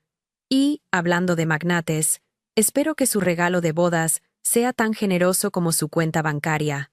Y, hablando de magnates, espero que su regalo de bodas sea tan generoso como su cuenta bancaria.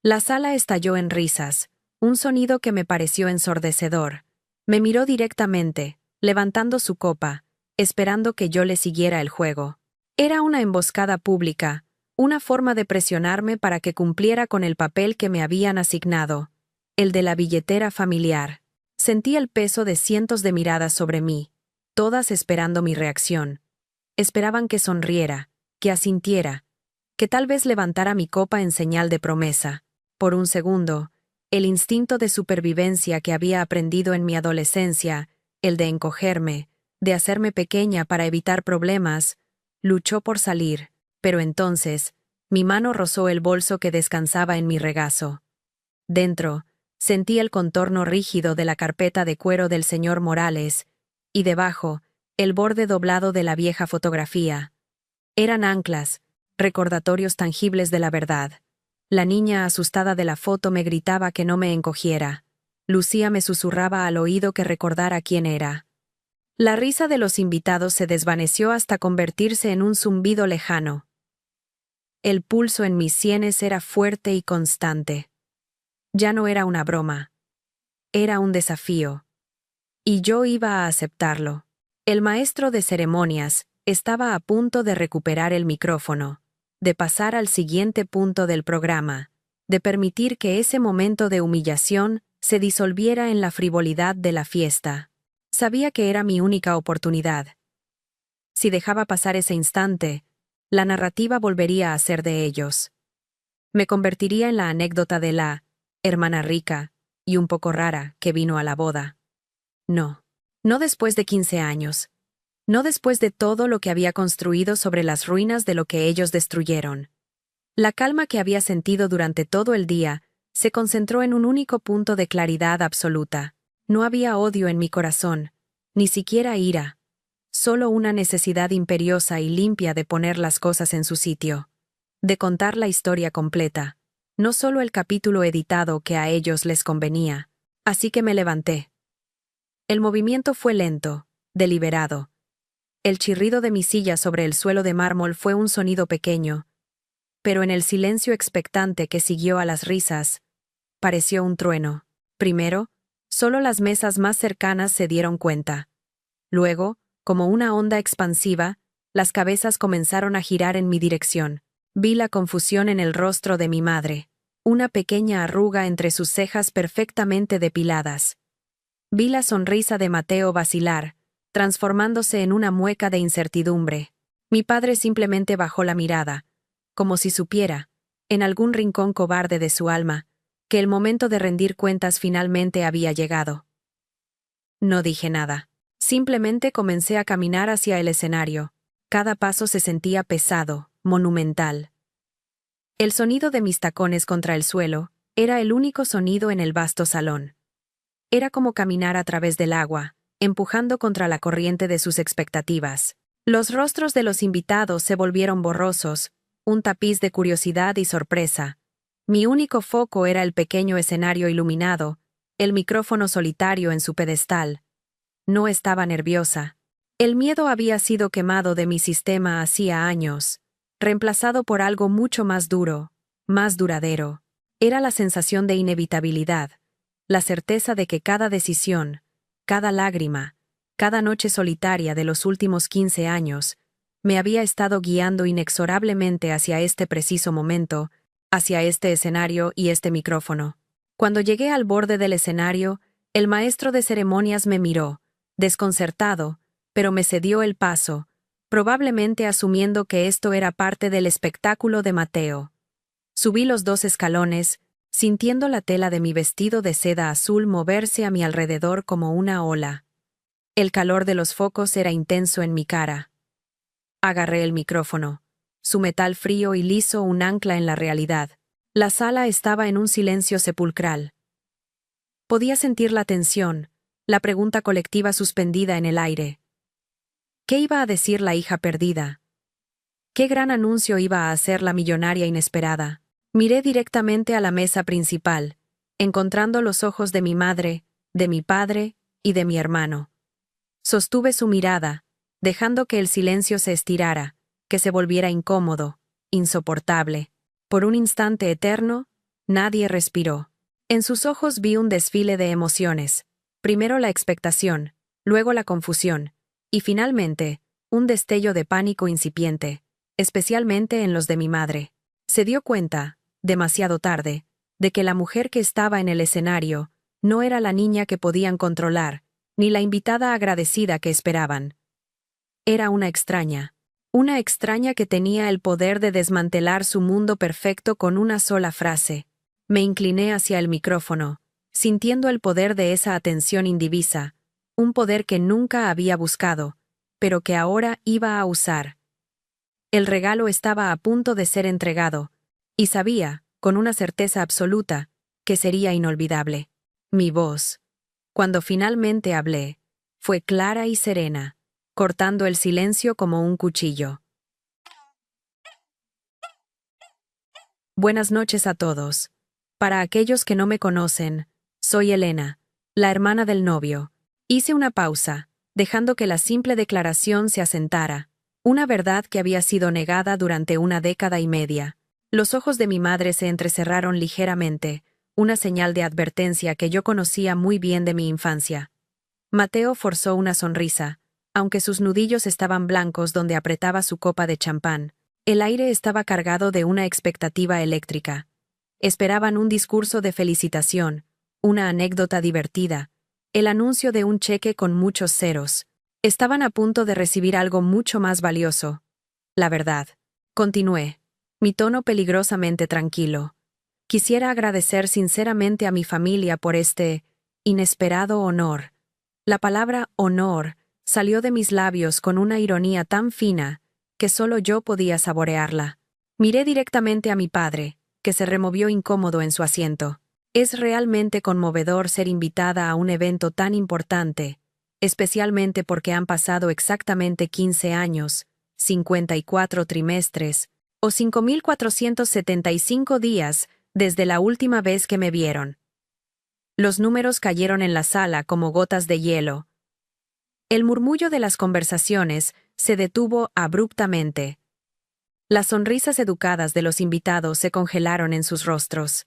La sala estalló en risas, un sonido que me pareció ensordecedor. Me miró directamente, levantando su copa, esperando que yo le siguiera el juego. Era una emboscada pública, una forma de presionarme para que cumpliera con el papel que me habían asignado, el de la billetera familiar. Sentí el peso de cientos de miradas sobre mí, todas esperando mi reacción. Esperaban que sonriera, que asintiera, que tal vez levantara mi copa en señal de promesa. Por un segundo, el instinto de supervivencia que había aprendido en mi adolescencia, el de encogerme, de hacerme pequeña para evitar problemas, luchó por salir, pero entonces, mi mano rozó el bolso que descansaba en mi regazo. Dentro, sentí el contorno rígido de la carpeta de cuero del señor Morales, y debajo, el borde doblado de la vieja fotografía. Eran anclas, recordatorios tangibles de la verdad. La niña asustada de la foto me gritaba que no me encogiera. Lucía me susurraba al oído que recordara quién era. La risa de los invitados se desvaneció hasta convertirse en un zumbido lejano. El pulso en mis sienes era fuerte y constante. Ya no era una broma. Era un desafío. Y yo iba a aceptarlo. El maestro de ceremonias estaba a punto de recuperar el micrófono. de pasar al siguiente punto del programa, de permitir que ese momento de humillación se disolviera en la frivolidad de la fiesta. Sabía que era mi única oportunidad. Si dejaba pasar ese instante, la narrativa volvería a ser de ellos. Me convertiría en la anécdota de la hermana rica y un poco rara que vino a la boda. No. No después de 15 años. No después de todo lo que había construido sobre las ruinas de lo que ellos destruyeron. La calma que había sentido durante todo el día se concentró en un único punto de claridad absoluta. No había odio en mi corazón, ni siquiera ira. Solo una necesidad imperiosa y limpia de poner las cosas en su sitio. De contar la historia completa. No solo el capítulo editado que a ellos les convenía. Así que me levanté. El movimiento fue lento, deliberado. El chirrido de mi silla sobre el suelo de mármol fue un sonido pequeño, pero en el silencio expectante que siguió a las risas, pareció un trueno. Primero, solo las mesas más cercanas se dieron cuenta. Luego, como una onda expansiva, las cabezas comenzaron a girar en mi dirección. Vi la confusión en el rostro de mi madre, una pequeña arruga entre sus cejas perfectamente depiladas. Vi la sonrisa de Mateo vacilar, transformándose en una mueca de incertidumbre. Mi padre simplemente bajó la mirada, como si supiera, en algún rincón cobarde de su alma, que el momento de rendir cuentas finalmente había llegado. No dije nada. Simplemente comencé a caminar hacia el escenario. Cada paso se sentía pesado, monumental. El sonido de mis tacones contra el suelo era el único sonido en el vasto salón. Era como caminar a través del agua, empujando contra la corriente de sus expectativas. Los rostros de los invitados se volvieron borrosos, un tapiz de curiosidad y sorpresa. Mi único foco era el pequeño escenario iluminado, el micrófono solitario en su pedestal. No estaba nerviosa. El miedo había sido quemado de mi sistema hacía años, reemplazado por algo mucho más duro, más duradero. Era la sensación de inevitabilidad, la certeza de que cada decisión, cada lágrima, cada noche solitaria de los últimos 15 años, me había estado guiando inexorablemente hacia este preciso momento, hacia este escenario y este micrófono. Cuando llegué al borde del escenario, el maestro de ceremonias me miró, desconcertado, pero me cedió el paso, probablemente asumiendo que esto era parte del espectáculo de Mateo. Subí los 2 escalones, sintiendo la tela de mi vestido de seda azul moverse a mi alrededor como una ola. El calor de los focos era intenso en mi cara. Agarré el micrófono. Su metal frío y liso un ancla en la realidad. La sala estaba en un silencio sepulcral. Podía sentir la tensión, la pregunta colectiva suspendida en el aire. ¿Qué iba a decir la hija perdida? ¿Qué gran anuncio iba a hacer la millonaria inesperada? Miré directamente a la mesa principal, encontrando los ojos de mi madre, de mi padre y de mi hermano. Sostuve su mirada, dejando que el silencio se estirara, que se volviera incómodo, insoportable. Por un instante eterno, nadie respiró. En sus ojos vi un desfile de emociones. Primero la expectación, luego la confusión, y finalmente, un destello de pánico incipiente, especialmente en los de mi madre. Se dio cuenta, demasiado tarde, de que la mujer que estaba en el escenario no era la niña que podían controlar, ni la invitada agradecida que esperaban. Era una extraña que tenía el poder de desmantelar su mundo perfecto con una sola frase. Me incliné hacia el micrófono, sintiendo el poder de esa atención indivisa, un poder que nunca había buscado, pero que ahora iba a usar. El regalo estaba a punto de ser entregado, y sabía, con una certeza absoluta, que sería inolvidable. Mi voz, cuando finalmente hablé, fue clara y serena, cortando el silencio como un cuchillo. Buenas noches a todos. Para aquellos que no me conocen, soy Elena, la hermana del novio. Hice una pausa, dejando que la simple declaración se asentara, una verdad que había sido negada durante una década y media. Los ojos de mi madre se entrecerraron ligeramente, una señal de advertencia que yo conocía muy bien de mi infancia. Mateo forzó una sonrisa, aunque sus nudillos estaban blancos donde apretaba su copa de champán. El aire estaba cargado de una expectativa eléctrica. Esperaban un discurso de felicitación, una anécdota divertida, el anuncio de un cheque con muchos ceros. Estaban a punto de recibir algo mucho más valioso. La verdad. Continué, mi tono peligrosamente tranquilo. Quisiera agradecer sinceramente a mi familia por este inesperado honor. La palabra honor salió de mis labios con una ironía tan fina que solo yo podía saborearla. Miré directamente a mi padre, que se removió incómodo en su asiento. Es realmente conmovedor ser invitada a un evento tan importante, especialmente porque han pasado exactamente 15 años, 54 trimestres, o 5.475 días desde la última vez que me vieron. Los números cayeron en la sala como gotas de hielo. El murmullo de las conversaciones se detuvo abruptamente. Las sonrisas educadas de los invitados se congelaron en sus rostros.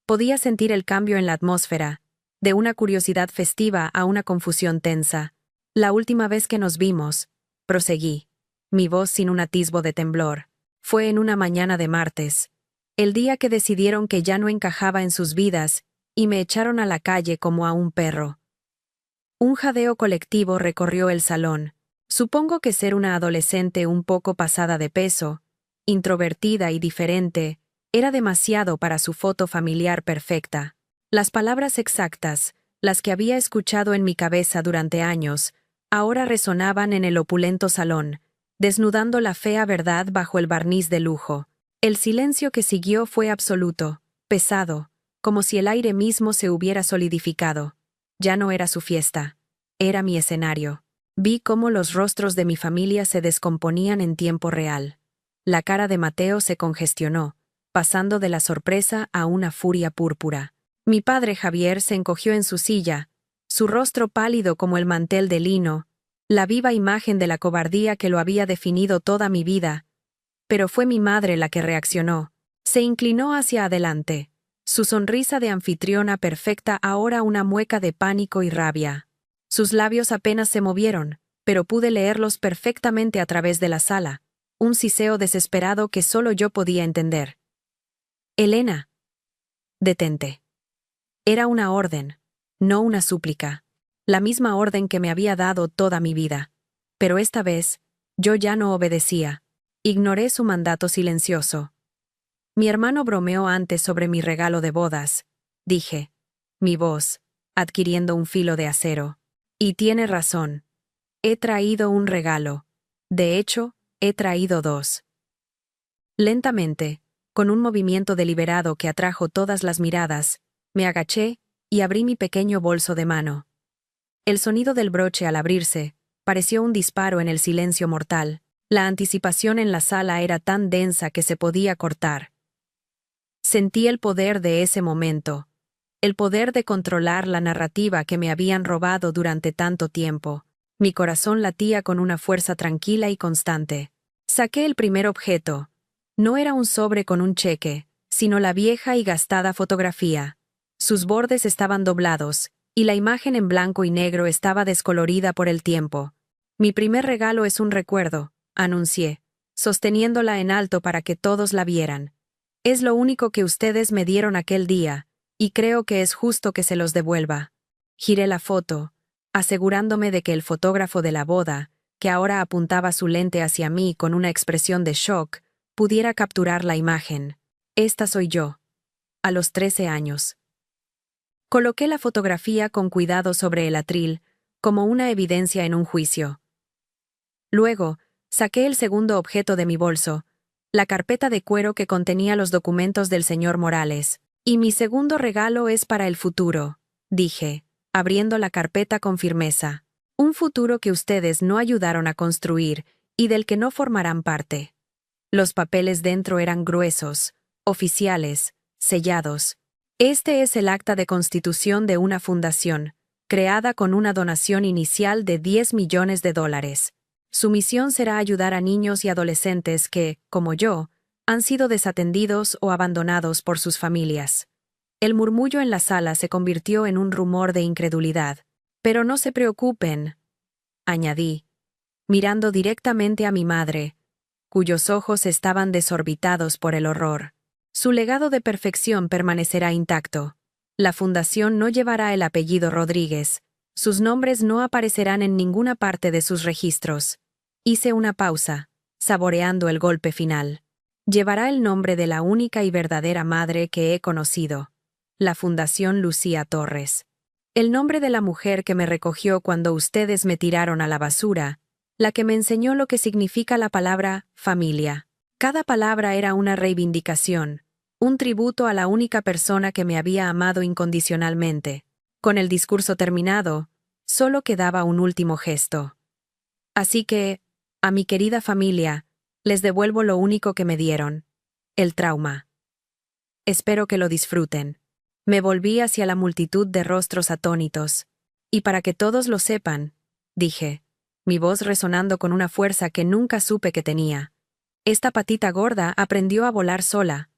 Podía sentir el cambio en la atmósfera, de una curiosidad festiva a una confusión tensa. La última vez que nos vimos, proseguí, mi voz sin un atisbo de temblor, fue en una mañana de martes, el día que decidieron que ya no encajaba en sus vidas y me echaron a la calle como a un perro. Un jadeo colectivo recorrió el salón. Supongo que ser una adolescente un poco pasada de peso, introvertida y diferente, era demasiado para su foto familiar perfecta. Las palabras exactas, las que había escuchado en mi cabeza durante años, ahora resonaban en el opulento salón, desnudando la fea verdad bajo el barniz de lujo. El silencio que siguió fue absoluto, pesado, como si el aire mismo se hubiera solidificado. Ya no era su fiesta, era mi escenario. Vi cómo los rostros de mi familia se descomponían en tiempo real. La cara de Mateo se congestionó, pasando de la sorpresa a una furia púrpura. Mi padre Javier se encogió en su silla, su rostro pálido como el mantel de lino, la viva imagen de la cobardía que lo había definido toda mi vida. Pero fue mi madre la que reaccionó. Se inclinó hacia adelante, su sonrisa de anfitriona perfecta ahora una mueca de pánico y rabia. Sus labios apenas se movieron, pero pude leerlos perfectamente a través de la sala, un siseo desesperado que solo yo podía entender. Elena. Detente. Era una orden, no una súplica. La misma orden que me había dado toda mi vida. Pero esta vez, yo ya no obedecía. Ignoré su mandato silencioso. Mi hermano bromeó antes sobre mi regalo de bodas, dije, mi voz, adquiriendo un filo de acero. Y tiene razón. He traído un regalo. De hecho, he traído dos. Lentamente, con un movimiento deliberado que atrajo todas las miradas, me agaché y abrí mi pequeño bolso de mano. El sonido del broche al abrirse pareció un disparo en el silencio mortal. La anticipación en la sala era tan densa que se podía cortar. Sentí el poder de ese momento, el poder de controlar la narrativa que me habían robado durante tanto tiempo. Mi corazón latía con una fuerza tranquila y constante. Saqué el primer objeto. No era un sobre con un cheque, sino la vieja y gastada fotografía. Sus bordes estaban doblados, y la imagen en blanco y negro estaba descolorida por el tiempo. Mi primer regalo es un recuerdo, anuncié, sosteniéndola en alto para que todos la vieran. Es lo único que ustedes me dieron aquel día, y creo que es justo que se los devuelva. Giré la foto, asegurándome de que el fotógrafo de la boda, que ahora apuntaba su lente hacia mí con una expresión de shock, pudiera capturar la imagen. Esta soy yo. A los 13 años. Coloqué la fotografía con cuidado sobre el atril, como una evidencia en un juicio. Luego, saqué el segundo objeto de mi bolso, la carpeta de cuero que contenía los documentos del señor Morales. Y mi segundo regalo es para el futuro, dije, abriendo la carpeta con firmeza. Un futuro que ustedes no ayudaron a construir y del que no formarán parte. Los papeles dentro eran gruesos, oficiales, sellados. Este es el acta de constitución de una fundación, creada con una donación inicial de $10 millones. Su misión será ayudar a niños y adolescentes que, como yo, han sido desatendidos o abandonados por sus familias. El murmullo en la sala se convirtió en un rumor de incredulidad. Pero no se preocupen, añadí, mirando directamente a mi madre. cuyos ojos estaban desorbitados por el horror. Su legado de perfección permanecerá intacto. La fundación no llevará el apellido Rodríguez. Sus nombres no aparecerán en ninguna parte de sus registros. Hice una pausa, saboreando el golpe final. Llevará el nombre de la única y verdadera madre que he conocido, la Fundación Lucía Torres. El nombre de la mujer que me recogió cuando ustedes me tiraron a la basura, la que me enseñó lo que significa la palabra familia. Cada palabra era una reivindicación, un tributo a la única persona que me había amado incondicionalmente. Con el discurso terminado, solo quedaba un último gesto. Así que, a mi querida familia, les devuelvo lo único que me dieron: el trauma. Espero que lo disfruten. Me volví hacia la multitud de rostros atónitos. Y para que todos lo sepan, dije, mi voz resonando con una fuerza que nunca supe que tenía. Esta patita gorda aprendió a volar sola.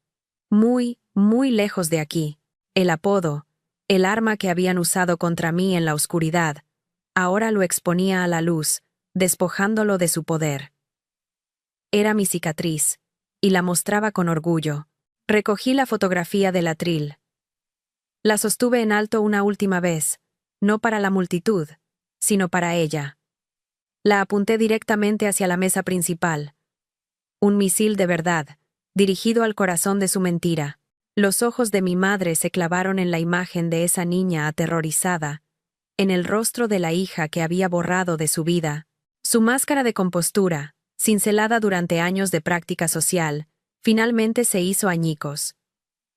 Muy, muy lejos de aquí. El apodo, el arma que habían usado contra mí en la oscuridad, ahora lo exponía a la luz, despojándolo de su poder. Era mi cicatriz, y la mostraba con orgullo. Recogí la fotografía del atril. La sostuve en alto una última vez, no para la multitud, sino para ella. La apunté directamente hacia la mesa principal. Un misil de verdad, dirigido al corazón de su mentira. Los ojos de mi madre se clavaron en la imagen de esa niña aterrorizada, en el rostro de la hija que había borrado de su vida. Su máscara de compostura, cincelada durante años de práctica social, finalmente se hizo añicos.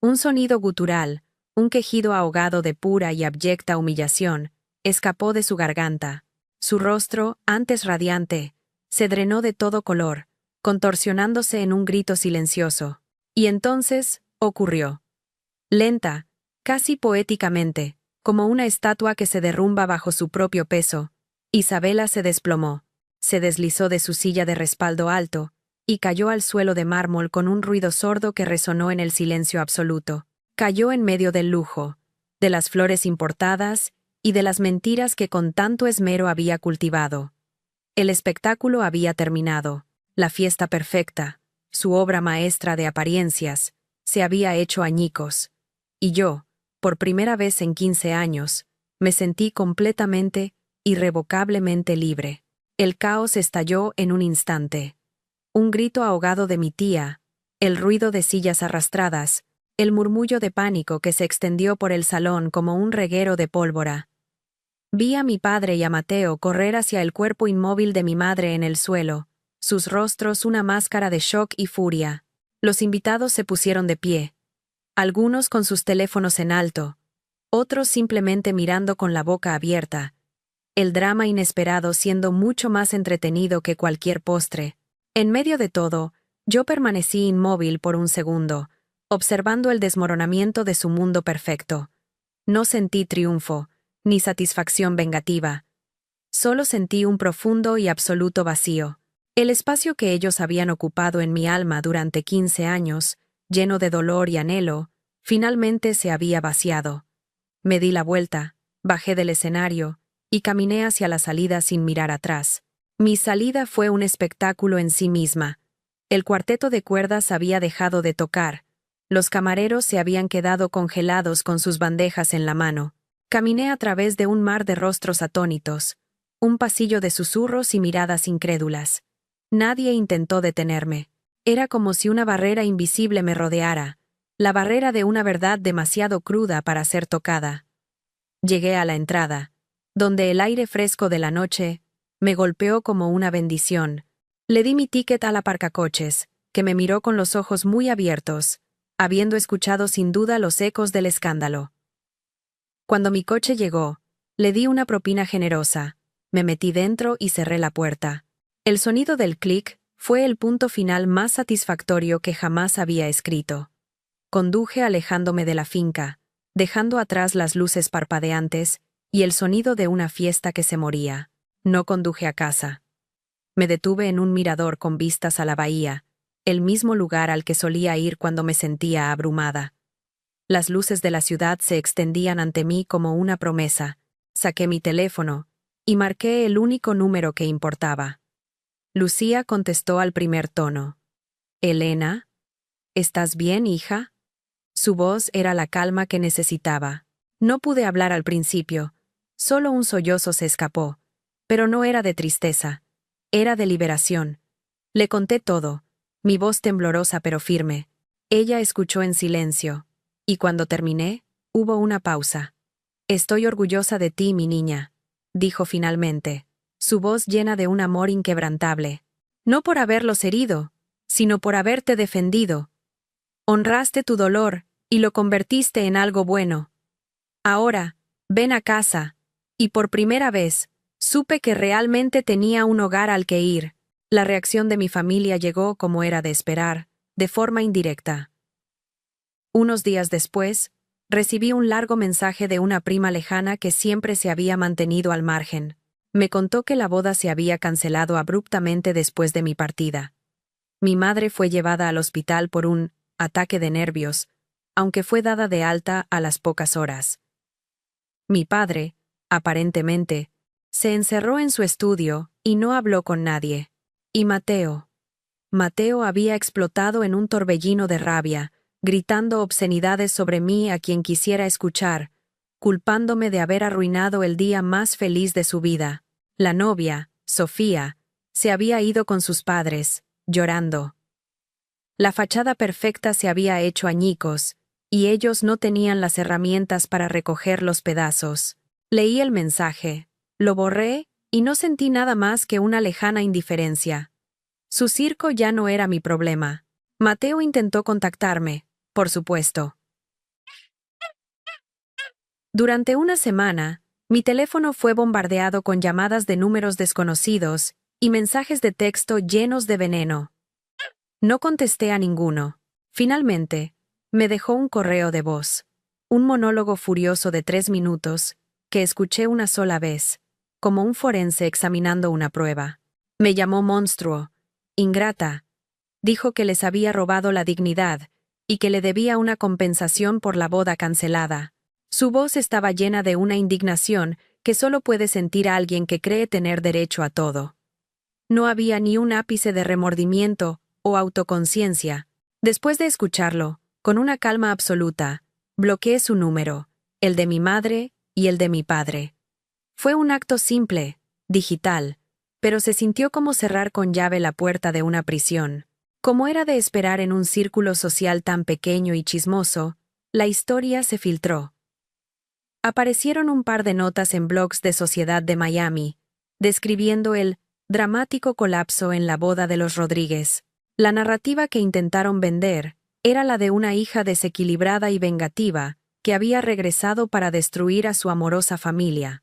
Un sonido gutural, un quejido ahogado de pura y abyecta humillación, escapó de su garganta. Su rostro, antes radiante, se drenó de todo color, contorsionándose en un grito silencioso. Y entonces, ocurrió. Lenta, casi poéticamente, como una estatua que se derrumba bajo su propio peso, Isabela se desplomó, se deslizó de su silla de respaldo alto, y cayó al suelo de mármol con un ruido sordo que resonó en el silencio absoluto. Cayó en medio del lujo, de las flores importadas y de las mentiras que con tanto esmero había cultivado. El espectáculo había terminado. La fiesta perfecta, su obra maestra de apariencias, se había hecho añicos. Y yo, por primera vez en 15 años, me sentí completamente, irrevocablemente libre. El caos estalló en un instante. Un grito ahogado de mi tía, el ruido de sillas arrastradas, el murmullo de pánico que se extendió por el salón como un reguero de pólvora. Vi a mi padre y a Mateo correr hacia el cuerpo inmóvil de mi madre en el suelo, sus rostros una máscara de shock y furia. Los invitados se pusieron de pie, algunos con sus teléfonos en alto, otros simplemente mirando con la boca abierta, el drama inesperado siendo mucho más entretenido que cualquier postre. En medio de todo, yo permanecí inmóvil por un segundo, observando el desmoronamiento de su mundo perfecto. No sentí triunfo, ni satisfacción vengativa. Solo sentí un profundo y absoluto vacío. El espacio que ellos habían ocupado en mi alma durante 15 años, lleno de dolor y anhelo, finalmente se había vaciado. Me di la vuelta, bajé del escenario, y caminé hacia la salida sin mirar atrás. Mi salida fue un espectáculo en sí misma. El cuarteto de cuerdas había dejado de tocar. Los camareros se habían quedado congelados con sus bandejas en la mano. Caminé a través de un mar de rostros atónitos, un pasillo de susurros y miradas incrédulas. Nadie intentó detenerme. Era como si una barrera invisible me rodeara, la barrera de una verdad demasiado cruda para ser tocada. Llegué a la entrada, donde el aire fresco de la noche me golpeó como una bendición. Le di mi ticket al aparcacoches, que me miró con los ojos muy abiertos, habiendo escuchado sin duda los ecos del escándalo. Cuando mi coche llegó, le di una propina generosa, me metí dentro y cerré la puerta. El sonido del clic fue el punto final más satisfactorio que jamás había escrito. Conduje alejándome de la finca, dejando atrás las luces parpadeantes y el sonido de una fiesta que se moría. No conduje a casa. Me detuve en un mirador con vistas a la bahía, el mismo lugar al que solía ir cuando me sentía abrumada. Las luces de la ciudad se extendían ante mí como una promesa. Saqué mi teléfono y marqué el único número que importaba. Lucía contestó al primer tono. Elena, ¿estás bien, hija? Su voz era la calma que necesitaba. No pude hablar al principio, solo un sollozo se escapó, pero no era de tristeza, era de liberación. Le conté todo, mi voz temblorosa pero firme. Ella escuchó en silencio, y cuando terminé, hubo una pausa. Estoy orgullosa de ti, mi niña, dijo finalmente, su voz llena de un amor inquebrantable. No por haberlos herido, sino por haberte defendido. Honraste tu dolor, y lo convertiste en algo bueno. Ahora, ven a casa, y por primera vez, supe que realmente tenía un hogar al que ir. La reacción de mi familia llegó como era de esperar, de forma indirecta. Unos días después, recibí un largo mensaje de una prima lejana que siempre se había mantenido al margen. Me contó que la boda se había cancelado abruptamente después de mi partida. Mi madre fue llevada al hospital por un ataque de nervios, aunque fue dada de alta a las pocas horas. Mi padre, aparentemente, se encerró en su estudio y no habló con nadie. Y Mateo. Mateo había explotado en un torbellino de rabia, gritando obscenidades sobre mí a quien quisiera escuchar, culpándome de haber arruinado el día más feliz de su vida. La novia, Sofía, se había ido con sus padres, llorando. La fachada perfecta se había hecho añicos, y ellos no tenían las herramientas para recoger los pedazos. Leí el mensaje, lo borré, y no sentí nada más que una lejana indiferencia. Su circo ya no era mi problema. Mateo intentó contactarme, por supuesto. Durante una semana, mi teléfono fue bombardeado con llamadas de números desconocidos y mensajes de texto llenos de veneno. No contesté a ninguno. Finalmente, me dejó un correo de voz, un monólogo furioso de 3 minutos, que escuché una sola vez, como un forense examinando una prueba. Me llamó monstruo, ingrata. Dijo que les había robado la dignidad y que le debía una compensación por la boda cancelada. Su voz estaba llena de una indignación que solo puede sentir alguien que cree tener derecho a todo. No había ni un ápice de remordimiento o autoconciencia. Después de escucharlo, con una calma absoluta, bloqueé su número, el de mi madre y el de mi padre. Fue un acto simple, digital, pero se sintió como cerrar con llave la puerta de una prisión. Como era de esperar en un círculo social tan pequeño y chismoso, la historia se filtró. Aparecieron un par de notas en blogs de sociedad de Miami, describiendo el dramático colapso en la boda de los Rodríguez. La narrativa que intentaron vender era la de una hija desequilibrada y vengativa que había regresado para destruir a su amorosa familia.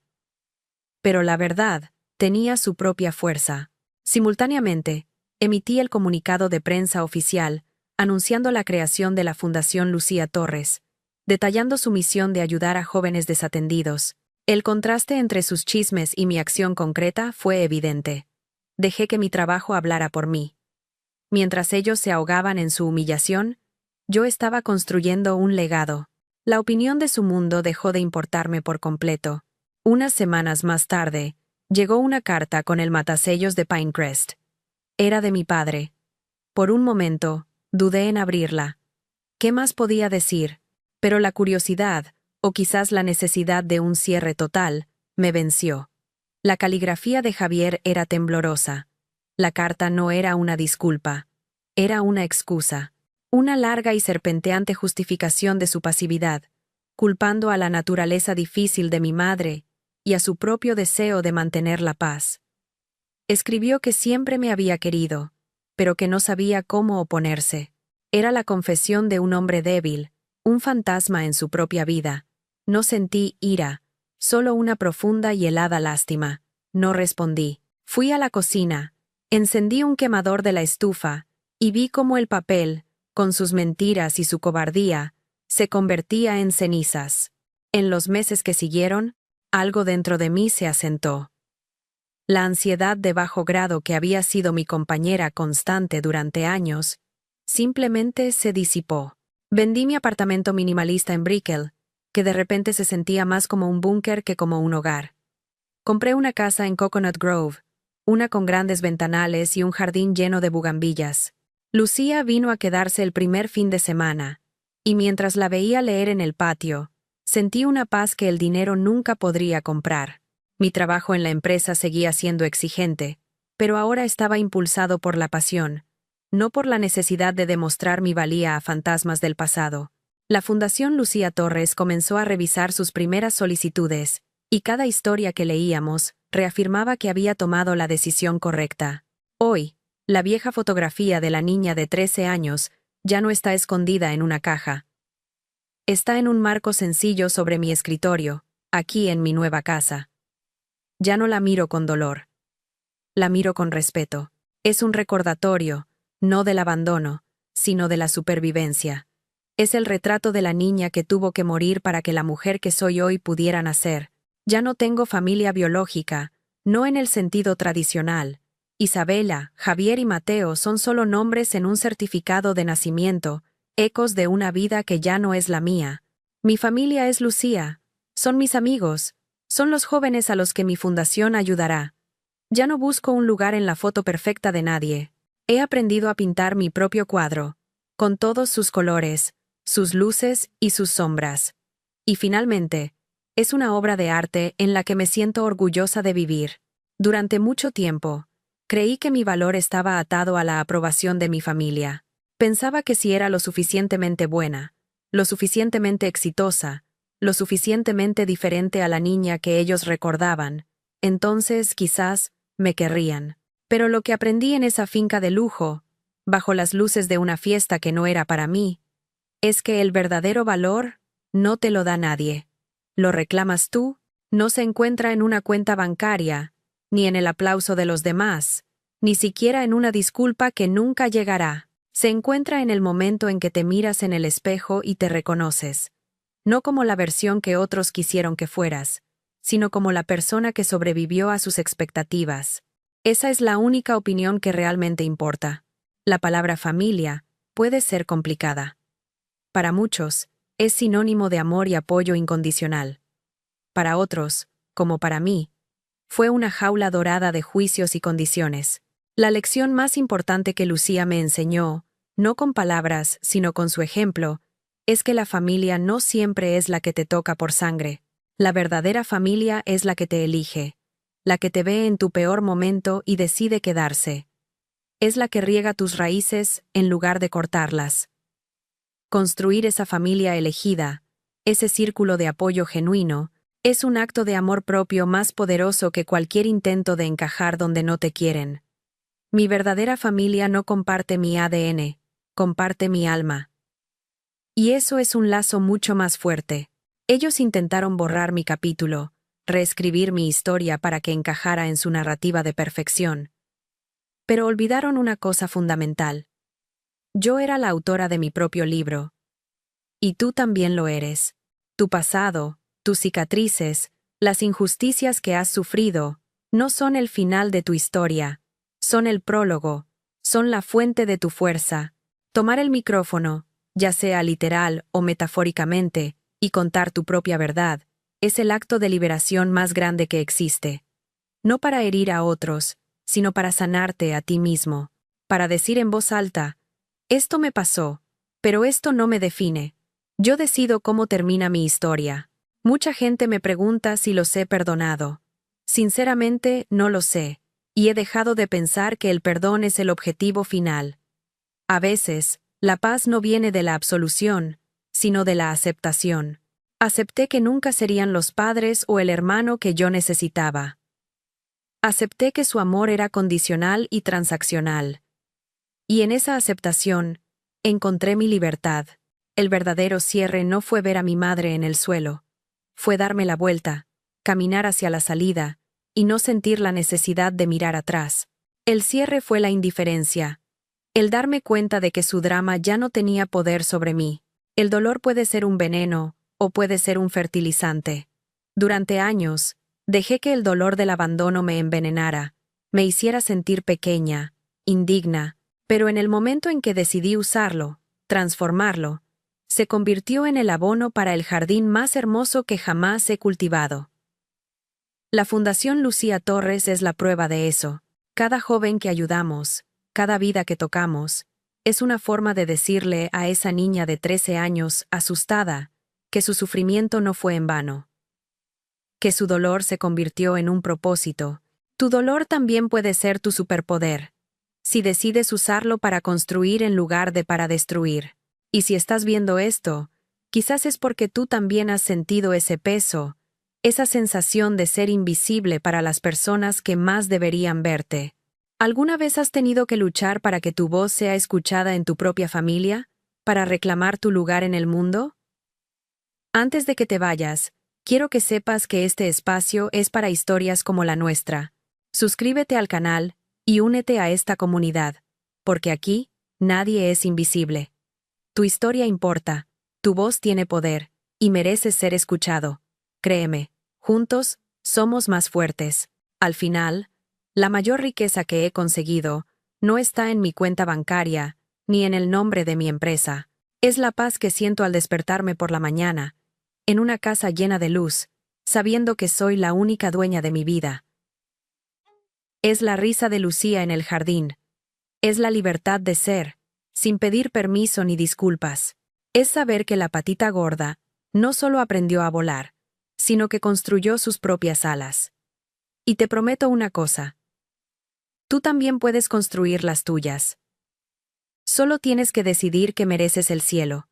Pero la verdad tenía su propia fuerza. Simultáneamente, emití el comunicado de prensa oficial, anunciando la creación de la Fundación Lucía Torres, detallando su misión de ayudar a jóvenes desatendidos. El contraste entre sus chismes y mi acción concreta fue evidente. Dejé que mi trabajo hablara por mí. Mientras ellos se ahogaban en su humillación, yo estaba construyendo un legado. La opinión de su mundo dejó de importarme por completo. Unas semanas más tarde, llegó una carta con el matasellos de Pinecrest. Era de mi padre. Por un momento, dudé en abrirla. ¿Qué más podía decir? Pero la curiosidad, o quizás la necesidad de un cierre total, me venció. La caligrafía de Javier era temblorosa. La carta no era una disculpa. Era una excusa. Una larga y serpenteante justificación de su pasividad, culpando a la naturaleza difícil de mi madre y a su propio deseo de mantener la paz. Escribió que siempre me había querido, pero que no sabía cómo oponerse. Era la confesión de un hombre débil, un fantasma en su propia vida. No sentí ira, solo una profunda y helada lástima. No respondí. Fui a la cocina, encendí un quemador de la estufa, y vi cómo el papel, con sus mentiras y su cobardía, se convertía en cenizas. En los meses que siguieron, algo dentro de mí se asentó. La ansiedad de bajo grado que había sido mi compañera constante durante años, simplemente se disipó. Vendí mi apartamento minimalista en Brickell, que de repente se sentía más como un búnker que como un hogar. Compré una casa en Coconut Grove, una con grandes ventanales y un jardín lleno de bugambillas. Lucía vino a quedarse el primer fin de semana, y mientras la veía leer en el patio, sentí una paz que el dinero nunca podría comprar. Mi trabajo en la empresa seguía siendo exigente, pero ahora estaba impulsado por la pasión, no por la necesidad de demostrar mi valía a fantasmas del pasado. La Fundación Lucía Torres comenzó a revisar sus primeras solicitudes, y cada historia que leíamos reafirmaba que había tomado la decisión correcta. Hoy, la vieja fotografía de la niña de 13 años ya no está escondida en una caja. Está en un marco sencillo sobre mi escritorio, aquí en mi nueva casa. Ya no la miro con dolor. La miro con respeto. Es un recordatorio, no del abandono, sino de la supervivencia. Es el retrato de la niña que tuvo que morir para que la mujer que soy hoy pudiera nacer. Ya no tengo familia biológica, no en el sentido tradicional. Isabela, Javier y Mateo son solo nombres en un certificado de nacimiento, ecos de una vida que ya no es la mía. Mi familia es Lucía, son mis amigos, son los jóvenes a los que mi fundación ayudará. Ya no busco un lugar en la foto perfecta de nadie. He aprendido a pintar mi propio cuadro, con todos sus colores, sus luces y sus sombras. Y finalmente, es una obra de arte en la que me siento orgullosa de vivir. Durante mucho tiempo, creí que mi valor estaba atado a la aprobación de mi familia. Pensaba que si era lo suficientemente buena, lo suficientemente exitosa, lo suficientemente diferente a la niña que ellos recordaban, entonces, quizás, me querrían. Pero lo que aprendí en esa finca de lujo, bajo las luces de una fiesta que no era para mí, es que el verdadero valor no te lo da nadie. Lo reclamas tú, no se encuentra en una cuenta bancaria, ni en el aplauso de los demás, ni siquiera en una disculpa que nunca llegará. Se encuentra en el momento en que te miras en el espejo y te reconoces. No como la versión que otros quisieron que fueras, sino como la persona que sobrevivió a sus expectativas. Esa es la única opinión que realmente importa. La palabra familia puede ser complicada. Para muchos, es sinónimo de amor y apoyo incondicional. Para otros, como para mí, fue una jaula dorada de juicios y condiciones. La lección más importante que Lucía me enseñó, no con palabras, sino con su ejemplo, es que la familia no siempre es la que te toca por sangre. La verdadera familia es la que te elige, la que te ve en tu peor momento y decide quedarse. Es la que riega tus raíces en lugar de cortarlas. Construir esa familia elegida, ese círculo de apoyo genuino, es un acto de amor propio más poderoso que cualquier intento de encajar donde no te quieren. Mi verdadera familia no comparte mi ADN, comparte mi alma. Y eso es un lazo mucho más fuerte. Ellos intentaron borrar mi capítulo, reescribir mi historia para que encajara en su narrativa de perfección. Pero olvidaron una cosa fundamental. Yo era la autora de mi propio libro. Y tú también lo eres. Tu pasado, tus cicatrices, las injusticias que has sufrido, no son el final de tu historia, son el prólogo, son la fuente de tu fuerza. Tomar el micrófono, ya sea literal o metafóricamente, y contar tu propia verdad, es el acto de liberación más grande que existe. No para herir a otros, sino para sanarte a ti mismo, para decir en voz alta, esto me pasó, pero esto no me define. Yo decido cómo termina mi historia. Mucha gente me pregunta si los he perdonado. Sinceramente, no lo sé, y he dejado de pensar que el perdón es el objetivo final. A veces, la paz no viene de la absolución, sino de la aceptación. Acepté que nunca serían los padres o el hermano que yo necesitaba. Acepté que su amor era condicional y transaccional. Y en esa aceptación, encontré mi libertad. El verdadero cierre no fue ver a mi madre en el suelo. Fue darme la vuelta, caminar hacia la salida, y no sentir la necesidad de mirar atrás. El cierre fue la indiferencia. El darme cuenta de que su drama ya no tenía poder sobre mí. El dolor puede ser un veneno, o puede ser un fertilizante. Durante años, dejé que el dolor del abandono me envenenara, me hiciera sentir pequeña, indigna, pero en el momento en que decidí usarlo, transformarlo, se convirtió en el abono para el jardín más hermoso que jamás he cultivado. La Fundación Lucía Torres es la prueba de eso. Cada joven que ayudamos, cada vida que tocamos, es una forma de decirle a esa niña de 13 años, asustada, que su sufrimiento no fue en vano, que su dolor se convirtió en un propósito. Tu dolor también puede ser tu superpoder, si decides usarlo para construir en lugar de para destruir. Y si estás viendo esto, quizás es porque tú también has sentido ese peso, esa sensación de ser invisible para las personas que más deberían verte. ¿Alguna vez has tenido que luchar para que tu voz sea escuchada en tu propia familia, para reclamar tu lugar en el mundo? Antes de que te vayas, quiero que sepas que este espacio es para historias como la nuestra. Suscríbete al canal y únete a esta comunidad, porque aquí, nadie es invisible. Tu historia importa, tu voz tiene poder, y mereces ser escuchado. Créeme, juntos, somos más fuertes. Al final, la mayor riqueza que he conseguido no está en mi cuenta bancaria, ni en el nombre de mi empresa. Es la paz que siento al despertarme por la mañana, en una casa llena de luz, sabiendo que soy la única dueña de mi vida. Es la risa de Lucía en el jardín. Es la libertad de ser, sin pedir permiso ni disculpas. Es saber que la patita gorda no solo aprendió a volar, sino que construyó sus propias alas. Y te prometo una cosa. Tú también puedes construir las tuyas. Solo tienes que decidir que mereces el cielo.